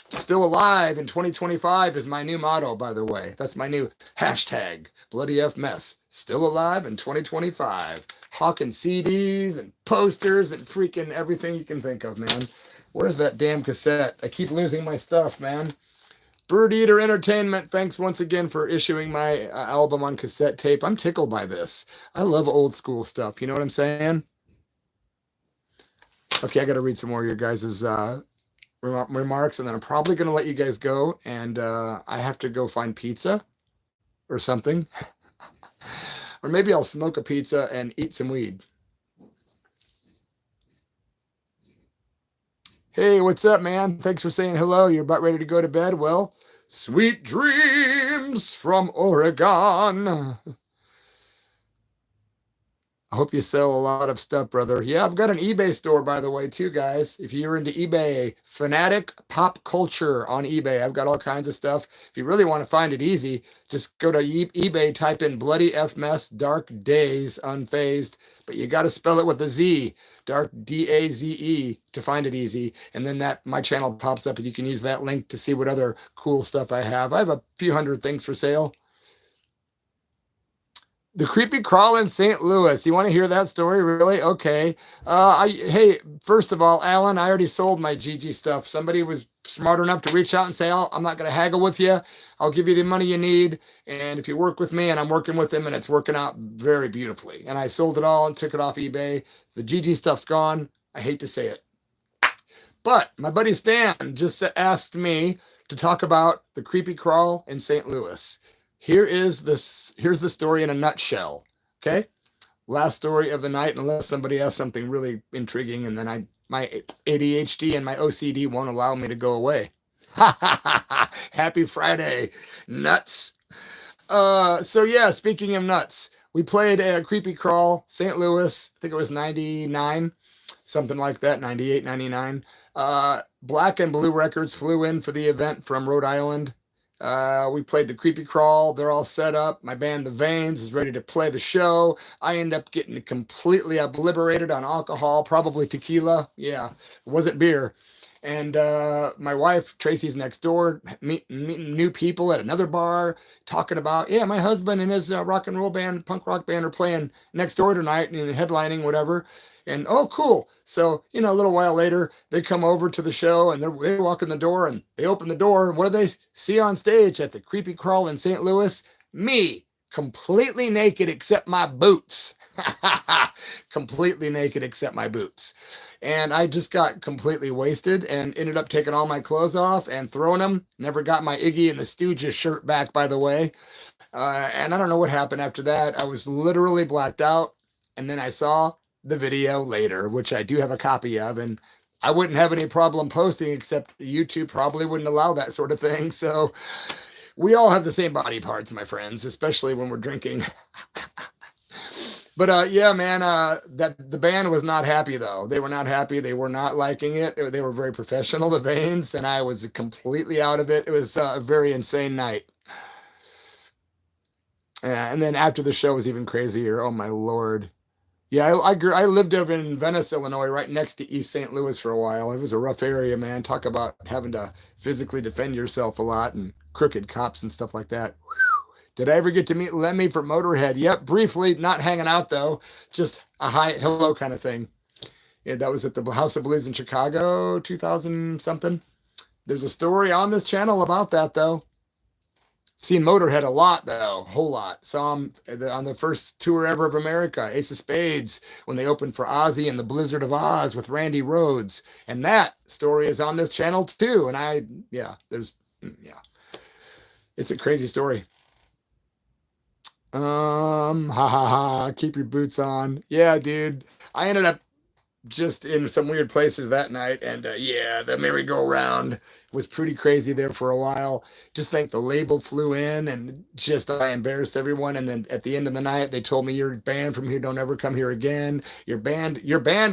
still alive in 2025 is my new motto, by the way. That's my new hashtag, Bloody F Mess. Still alive in 2025. Hawking CDs and posters and freaking everything you can think of, man. Where's that damn cassette? I keep losing my stuff, man. Bird Eater Entertainment, thanks once again for issuing my album on cassette tape. I'm tickled by this. I love old school stuff. You know what I'm saying? Okay, I got to read some more of your guys' remarks, and then I'm probably going to let you guys go, and I have to go find pizza or something. Or maybe I'll smoke a pizza and eat some weed. Hey, what's up, man? Thanks for saying hello. You're about ready to go to bed? Well, sweet dreams from Oregon. I hope you sell a lot of stuff, brother. Yeah, I've got an eBay store, by the way, too, guys. If you're into eBay, Fanatic Pop Culture on eBay. I've got all kinds of stuff. If you really want to find it easy, just go to eBay, type in Bloody F Mess Dark Days Unfazed. But you got to spell it with a Z, Dark D-A-Z-E, to find it easy. And then my channel pops up, and you can use that link to see what other cool stuff I have. I have a few hundred things for sale. The creepy crawl in St. Louis. You want to hear that story? Really? Okay. Hey, first of all, Alan, I already sold my GG stuff. Somebody was smart enough to reach out and say, oh, I'm not going to haggle with you. I'll give you the money you need. And if you work with me, and I'm working with him, and it's working out very beautifully. And I sold it all and took it off eBay. The GG stuff's gone. I hate to say it. But my buddy Stan just asked me to talk about the creepy crawl in St. Louis. Here's the story in a nutshell. Okay. Last story of the night, unless somebody has something really intriguing, and then my ADHD and my OCD won't allow me to go away. Happy Friday, nuts. So yeah, speaking of nuts, we played a creepy crawl, St. Louis. I think it was 99, something like that, 98, 99. Black and Blue Records flew in for the event from Rhode Island. We played the creepy crawl. They're all set up. My band, The Veins, is ready to play the show. I end up getting completely obliterated on alcohol, probably tequila. Yeah, it wasn't beer. And my wife, Tracy's next door, meeting new people at another bar, talking about, yeah, my husband and his rock and roll band, punk rock band are playing next door tonight and headlining, whatever. And oh, cool. So, a little while later, they come over to the show, and they walk in the door, and they open the door. What do they see on stage at the creepy crawl in St. Louis? Me, completely naked except my boots. Completely naked except my boots. And I just got completely wasted and ended up taking all my clothes off and throwing them. Never got my Iggy and the Stooges shirt back, by the way. And I don't know what happened after that. I was literally blacked out. And then I saw the video later, which I do have a copy of, and I wouldn't have any problem posting, except YouTube probably wouldn't allow that sort of thing. So we all have the same body parts, my friends, especially when we're drinking. But yeah, man, that the band was not happy though. They were not happy. They were not liking it. They were very professional, The Veins, and I was completely out of it. It was a very insane night. And then after the show was even crazier. Oh my Lord. Yeah, I lived over in Venice, Illinois, right next to East St. Louis for a while. It was a rough area, man. Talk about having to physically defend yourself a lot, and crooked cops and stuff like that. Whew. Did I ever get to meet Lemmy from Motorhead? Yep, briefly, not hanging out though. Just a hi, hello kind of thing. Yeah, that was at the House of Blues in Chicago, 2000 something. There's a story on this channel about that though. Seen Motorhead a lot, though, a whole lot. Saw him on the first tour ever of America, Ace of Spades, when they opened for Ozzy and the Blizzard of Oz with Randy Rhoads. And that story is on this channel too. And yeah, it's a crazy story. Ha ha ha, keep your boots on. Yeah, dude. I ended up just in some weird places that night. And yeah, the merry-go-round was pretty crazy there for a while. Just think the label flew in and just I embarrassed everyone. And then at the end of the night, they told me, you're banned from here. Don't ever come here again. Your band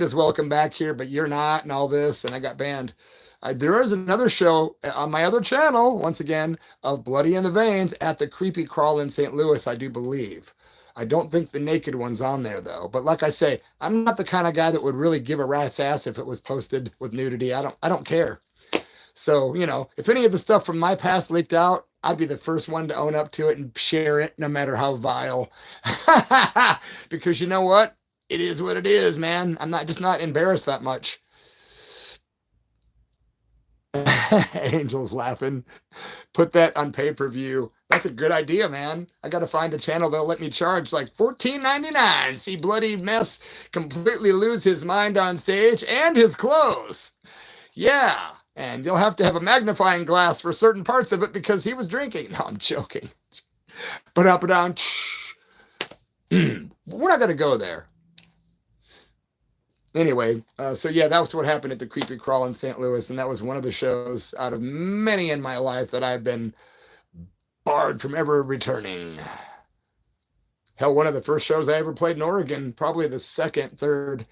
is welcome back here, but you're not, and all this. And I got banned. There is another show on my other channel, once again, of Bloody in the Veins at the Creepy Crawl in St. Louis, I do believe. I don't think the naked one's on there though. But like I say, I'm not the kind of guy that would really give a rat's ass if it was posted with nudity. I don't care. So, you know, if any of the stuff from my past leaked out, I'd be the first one to own up to it and share it, no matter how vile. Because you know what? It is what it is, man. I'm not embarrassed that much. Angel's laughing. Put that on pay-per-view. That's a good idea, man. I got to find a channel that'll let me charge like $14.99. See Bloody Mess completely lose his mind on stage and his clothes. Yeah. And you'll have to have a magnifying glass for certain parts of it because he was drinking. No, I'm joking. But up and down. We're not going to go there. Anyway, so yeah, that was what happened at the Creepy Crawl in St. Louis. And that was one of the shows out of many in my life that I've been barred from ever returning. Hell, one of the first shows I ever played in Oregon, probably the second, third,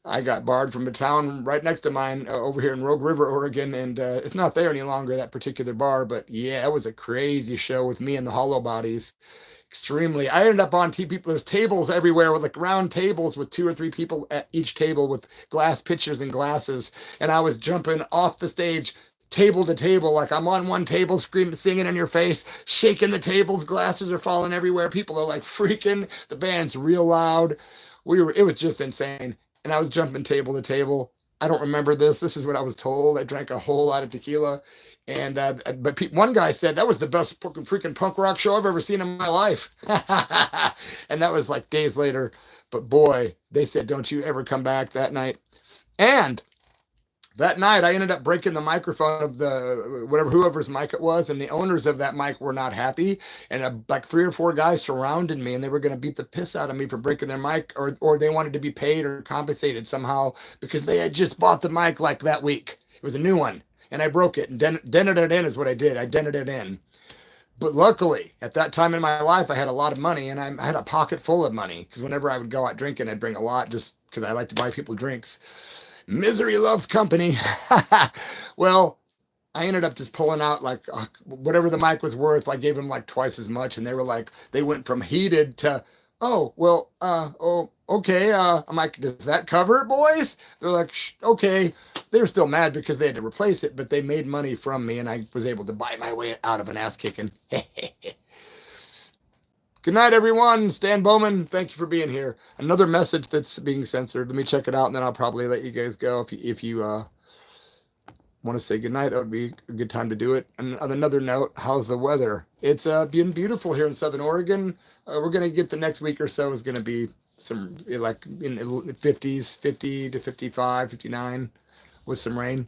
I got barred from a town right next to mine over here in Rogue River, Oregon. And it's not there any longer, that particular bar. But yeah, it was a crazy show with me and the Hollow Bodies. Extremely. I ended up on people. There's tables everywhere with like round tables with 2 or 3 people at each table with glass pitchers and glasses. And I was jumping off the stage, table to table, like I'm on one table, screaming, singing in your face, shaking the tables. Glasses are falling everywhere. People are like freaking. The band's real loud. It was just insane. And I was jumping table to table. I don't remember this. This is what I was told. I drank a whole lot of tequila. And but one guy said that was the best freaking punk rock show I've ever seen in my life. And that was like days later. But boy, they said, don't you ever come back that night. And that night I ended up breaking the microphone of whoever's mic it was. And the owners of that mic were not happy. And like 3 or 4 guys surrounded me and they were going to beat the piss out of me for breaking their mic, or they wanted to be paid or compensated somehow because they had just bought the mic like that week. It was a new one. And I broke it and dented it in is what I did. I dented it in. But luckily, at that time in my life, I had a lot of money and I had a pocket full of money because whenever I would go out drinking, I'd bring a lot just because I like to buy people drinks. Misery loves company. Well, I ended up just pulling out like whatever the mic was worth. I gave them like twice as much. And they were like, they went from heated to, oh, well, okay. I'm like, does that cover it, boys? They're like, okay. They were still mad because they had to replace it, but they made money from me and I was able to buy my way out of an ass kicking. Good night, everyone. Stan Bowman, thank you for being here. Another message that's being censored. Let me check it out and then I'll probably let you guys go. If you want to say goodnight, that would be a good time to do it. And on another note, how's the weather? It's been beautiful here in Southern Oregon. We're going to get the next week or so is going to be some like in the 50s, 50 to 55, 59 with some rain.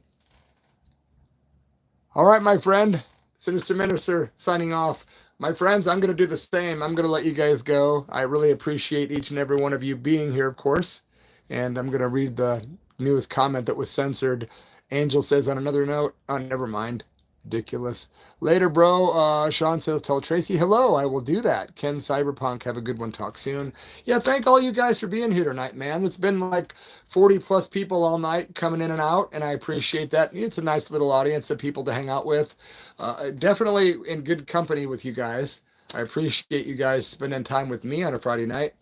All right, my friend, Sinister Minister signing off. My friends, I'm going to do the same. I'm going to let you guys go. I really appreciate each and every one of you being here, of course. And I'm going to read the newest comment that was censored. Angel says on another note, oh, never mind. Ridiculous. Later, bro. Sean says, tell Tracy hello. I will do that. Ken Cyberpunk, have a good one. Talk soon. Yeah, thank all you guys for being here tonight, man. It's been like 40 plus people all night coming in and out, and I appreciate that. It's a nice little audience of people to hang out with. Definitely in good company with you guys. I appreciate you guys spending time with me on a Friday night,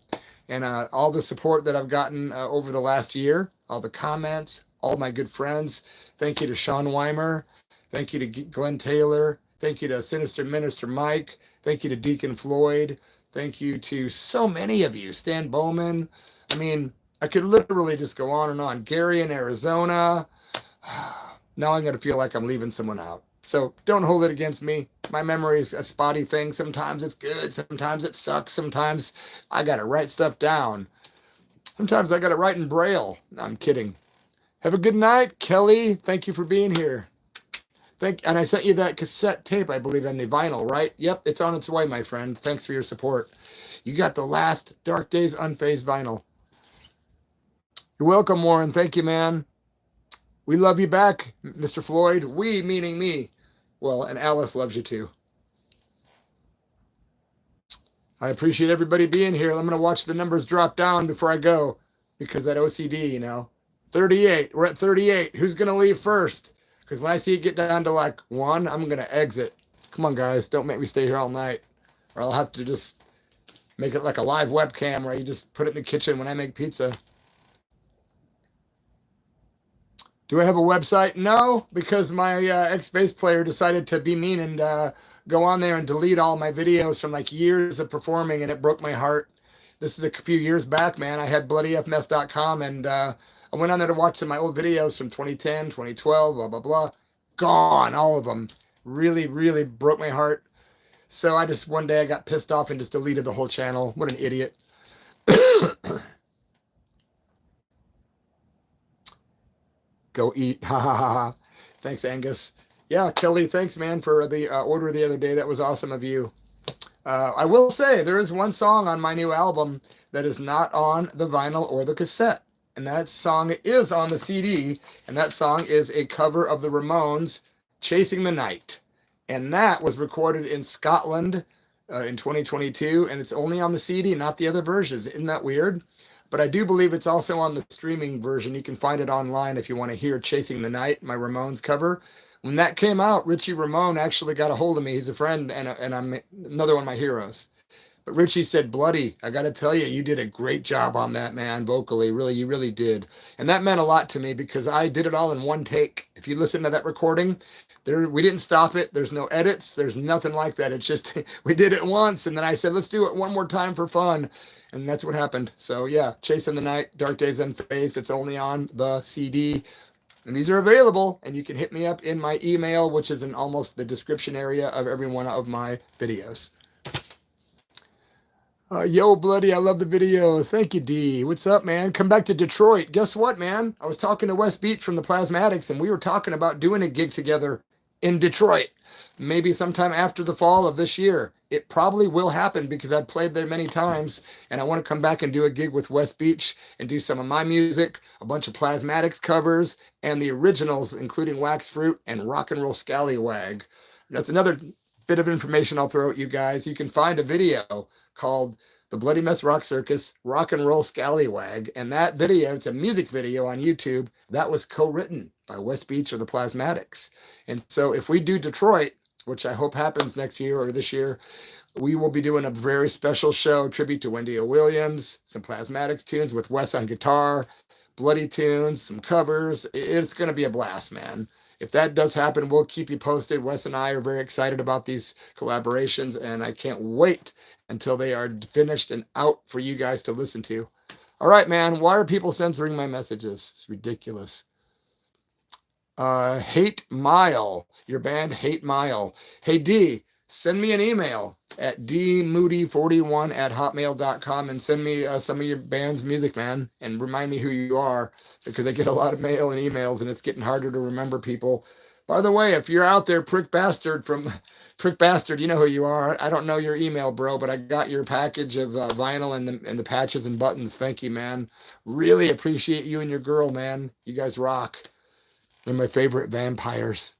and all the support that I've gotten over the last year, all the comments, all my good friends. Thank you to Sean Weimer. Thank you to Glenn Taylor. Thank you to Sinister Minister Mike. Thank you to Deacon Floyd. Thank you to so many of you. Stan Bowman. I mean, I could literally just go on and on. Gary in Arizona. Now I'm going to feel like I'm leaving someone out. So don't hold it against me. My memory is a spotty thing. Sometimes it's good. Sometimes it sucks. Sometimes I got to write stuff down. Sometimes I got to write in Braille. No, I'm kidding. Have a good night, Kelly. Thank you for being here. And I sent you that cassette tape, I believe, on the vinyl, right? Yep, it's on its way, my friend. Thanks for your support. You got the last Dark Days Unfazed vinyl. You're welcome, Warren. Thank you, man. We love you back, Mr. Floyd. We, meaning me. Well, and Alice loves you too. I appreciate everybody being here. I'm going to watch the numbers drop down before I go because that OCD, you know. 38. We're at 38. Who's going to leave first? Because when I see it get down to like 1, I'm going to exit. Come on, guys. Don't make me stay here all night. Or I'll have to just make it like a live webcam where you just put it in the kitchen when I make pizza. Do I have a website? No, because my ex-bass player decided to be mean and go on there and delete all my videos from like years of performing, and it broke my heart. This is a few years back, man. I had bloodyfmess.com, and I went on there to watch some of my old videos from 2010, 2012, blah, blah, blah. Gone, all of them. Really, really broke my heart. So I just, one day I got pissed off and just deleted the whole channel. What an idiot. Go eat. Ha, ha, ha, ha. Thanks, Angus. Yeah, Kelly, thanks, man, for the order the other day. That was awesome of you. I will say there is one song on my new album that is not on the vinyl or the cassette. And that song is on the CD. And that song is a cover of the Ramones, Chasing the Night. And that was recorded in Scotland in 2022. And it's only on the CD, not the other versions. Isn't that weird? But I do believe it's also on the streaming version. You can find it online if you want to hear Chasing the Night, my Ramones cover. When that came out, Richie Ramone actually got a hold of me. He's a friend, and I'm another one of my heroes. But Richie said, Bloody, I got to tell you, you did a great job on that, man, vocally. Really, you really did. And that meant a lot to me because I did it all in one take. If you listen to that recording, we didn't stop it. There's no edits. There's nothing like that. It's just we did it once, and then I said, let's do it one more time for fun. And that's what happened. So, yeah, Chasing the Night, Dark Days Unfazed. It's only on the CD. And these are available, and you can hit me up in my email, which is in almost the description area of every one of my videos. Yo, Bloody, I love the videos. Thank you, D. What's up, man? Come back to Detroit. Guess what, man? I was talking to West Beach from the Plasmatics, and we were talking about doing a gig together in Detroit, maybe sometime after the fall of this year. It probably will happen because I've played there many times, and I want to come back and do a gig with West Beach and do some of my music, a bunch of Plasmatics covers, and the originals, including Wax Fruit and Rock and Roll Scallywag. That's another bit of information I'll throw at you guys. You can find a video called The Bloody Mess Rock Circus, Rock and Roll Scallywag, and that video, it's a music video on YouTube, that was co-written by West Beach or the Plasmatics. And so if we do Detroit, which I hope happens next year or this year, we will be doing a very special show, tribute to Wendy O. Williams, some Plasmatics tunes with Wes on guitar, Bloody tunes, some covers. It's going to be a blast, man. If that does happen, we'll keep you posted. Wes and I are very excited about these collaborations, and I can't wait until they are finished and out for you guys to listen to. All right, man. Why are people censoring my messages? It's ridiculous. Hate Mile, your band Hate Mile. Hey, D, send me an email at dmoody41@hotmail.com and send me some of your band's music, man, and remind me who you are, because I get a lot of mail and emails and it's getting harder to remember people. By the way, if you're out there, Prick Bastard, you know who you are. I don't know your email, bro, but I got your package of vinyl and the patches and buttons. Thank you, man. Really appreciate you and your girl, man. You guys rock. They're my favorite vampires.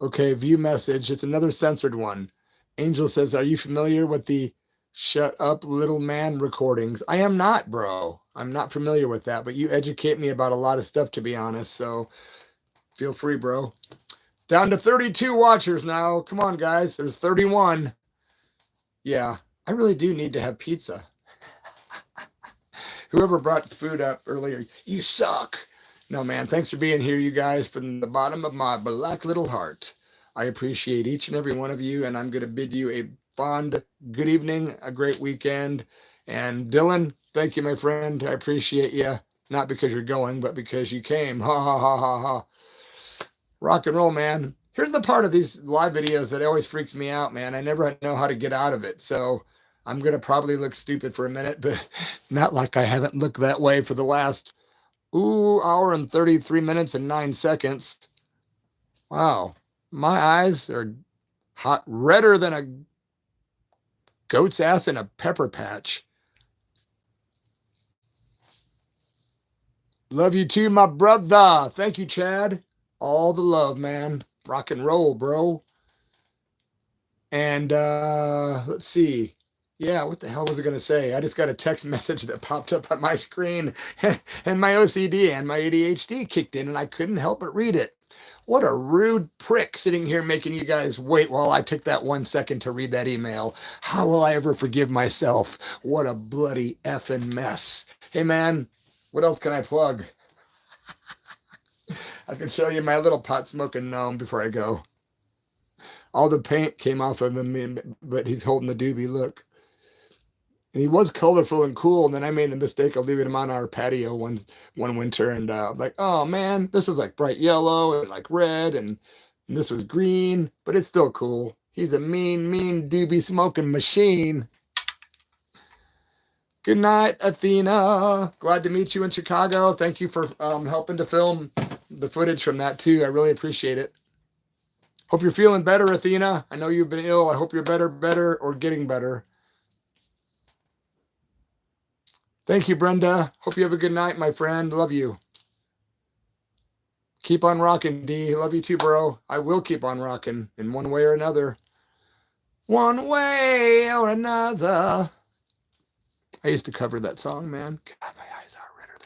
Okay, view message. It's another censored one. Angel says, are you familiar with the Shut Up Little Man recordings? I am not, bro. I'm not familiar with that, but you educate me about a lot of stuff, to be honest, so feel free, bro. Down to 32 watchers now. Come on, guys. There's 31. Yeah, I really do need to have pizza. Whoever brought food up earlier, you suck. No, man, thanks for being here, you guys, from the bottom of my black little heart. I appreciate each and every one of you, and I'm going to bid you a fond good evening, a great weekend. And Dylan, thank you, my friend. I appreciate you, not because you're going, but because you came. Ha, ha, ha, ha, ha. Rock and roll, man. Here's the part of these live videos that always freaks me out, man. I never know how to get out of it. So I'm going to probably look stupid for a minute, but not like I haven't looked that way for the last, hour and 33 minutes and 9 seconds. Wow. My eyes are hot, redder than a goat's ass in a pepper patch. Love you too, my brother. Thank you, Chad. All the love, man. Rock and roll, bro. And let's see. Yeah, what the hell was I going to say? I just got a text message that popped up on my screen, and my OCD and my ADHD kicked in, and I couldn't help but read it. What a rude prick sitting here making you guys wait while I took that 1 second to read that email. How will I ever forgive myself? What a bloody effing mess. Hey, man, what else can I plug? I can show you my little pot smoking gnome before I go. All the paint came off of him, but he's holding the doobie. Look. And he was colorful and cool. And then I made the mistake of leaving him on our patio one winter. And like, oh man, this was like bright yellow and like red. And this was green, but it's still cool. He's a mean doobie smoking machine. Good night, Athena. Glad to meet you in Chicago. Thank you for helping to film the footage from that too. I really appreciate it. Hope you're feeling better, Athena. I know you've been ill. I hope you're better, or getting better. Thank you, Brenda. Hope you have a good night, my friend. Love you. Keep on rocking, D. Love you too, bro. I will keep on rocking in one way or another. One way or another. I used to cover that song, man. God, my eyes are redder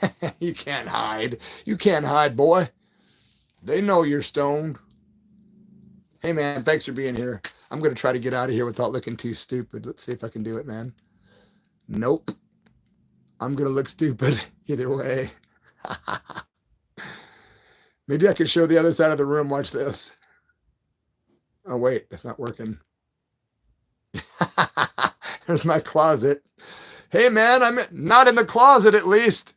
than hell. You can't hide. You can't hide, boy. They know you're stoned. Hey, man, thanks for being here. I'm going to try to get out of here without looking too stupid. Let's see if I can do it, man. Nope. I'm going to look stupid either way. Maybe I can show the other side of the room. Watch this. Oh, wait, that's not working. There's my closet. Hey, man, I'm not in the closet at least.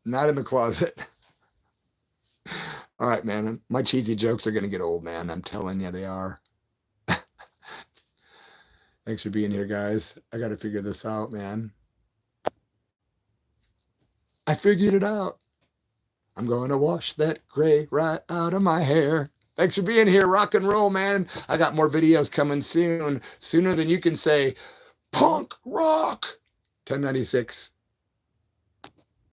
Not in the closet. All right, man. My cheesy jokes are going to get old, man. I'm telling you, they are. Thanks for being here, guys. I got to figure this out, man. I figured it out. I'm going to wash that gray right out of my hair. Thanks for being here. Rock and roll, man. I got more videos coming soon. Sooner than you can say, punk rock. 1096.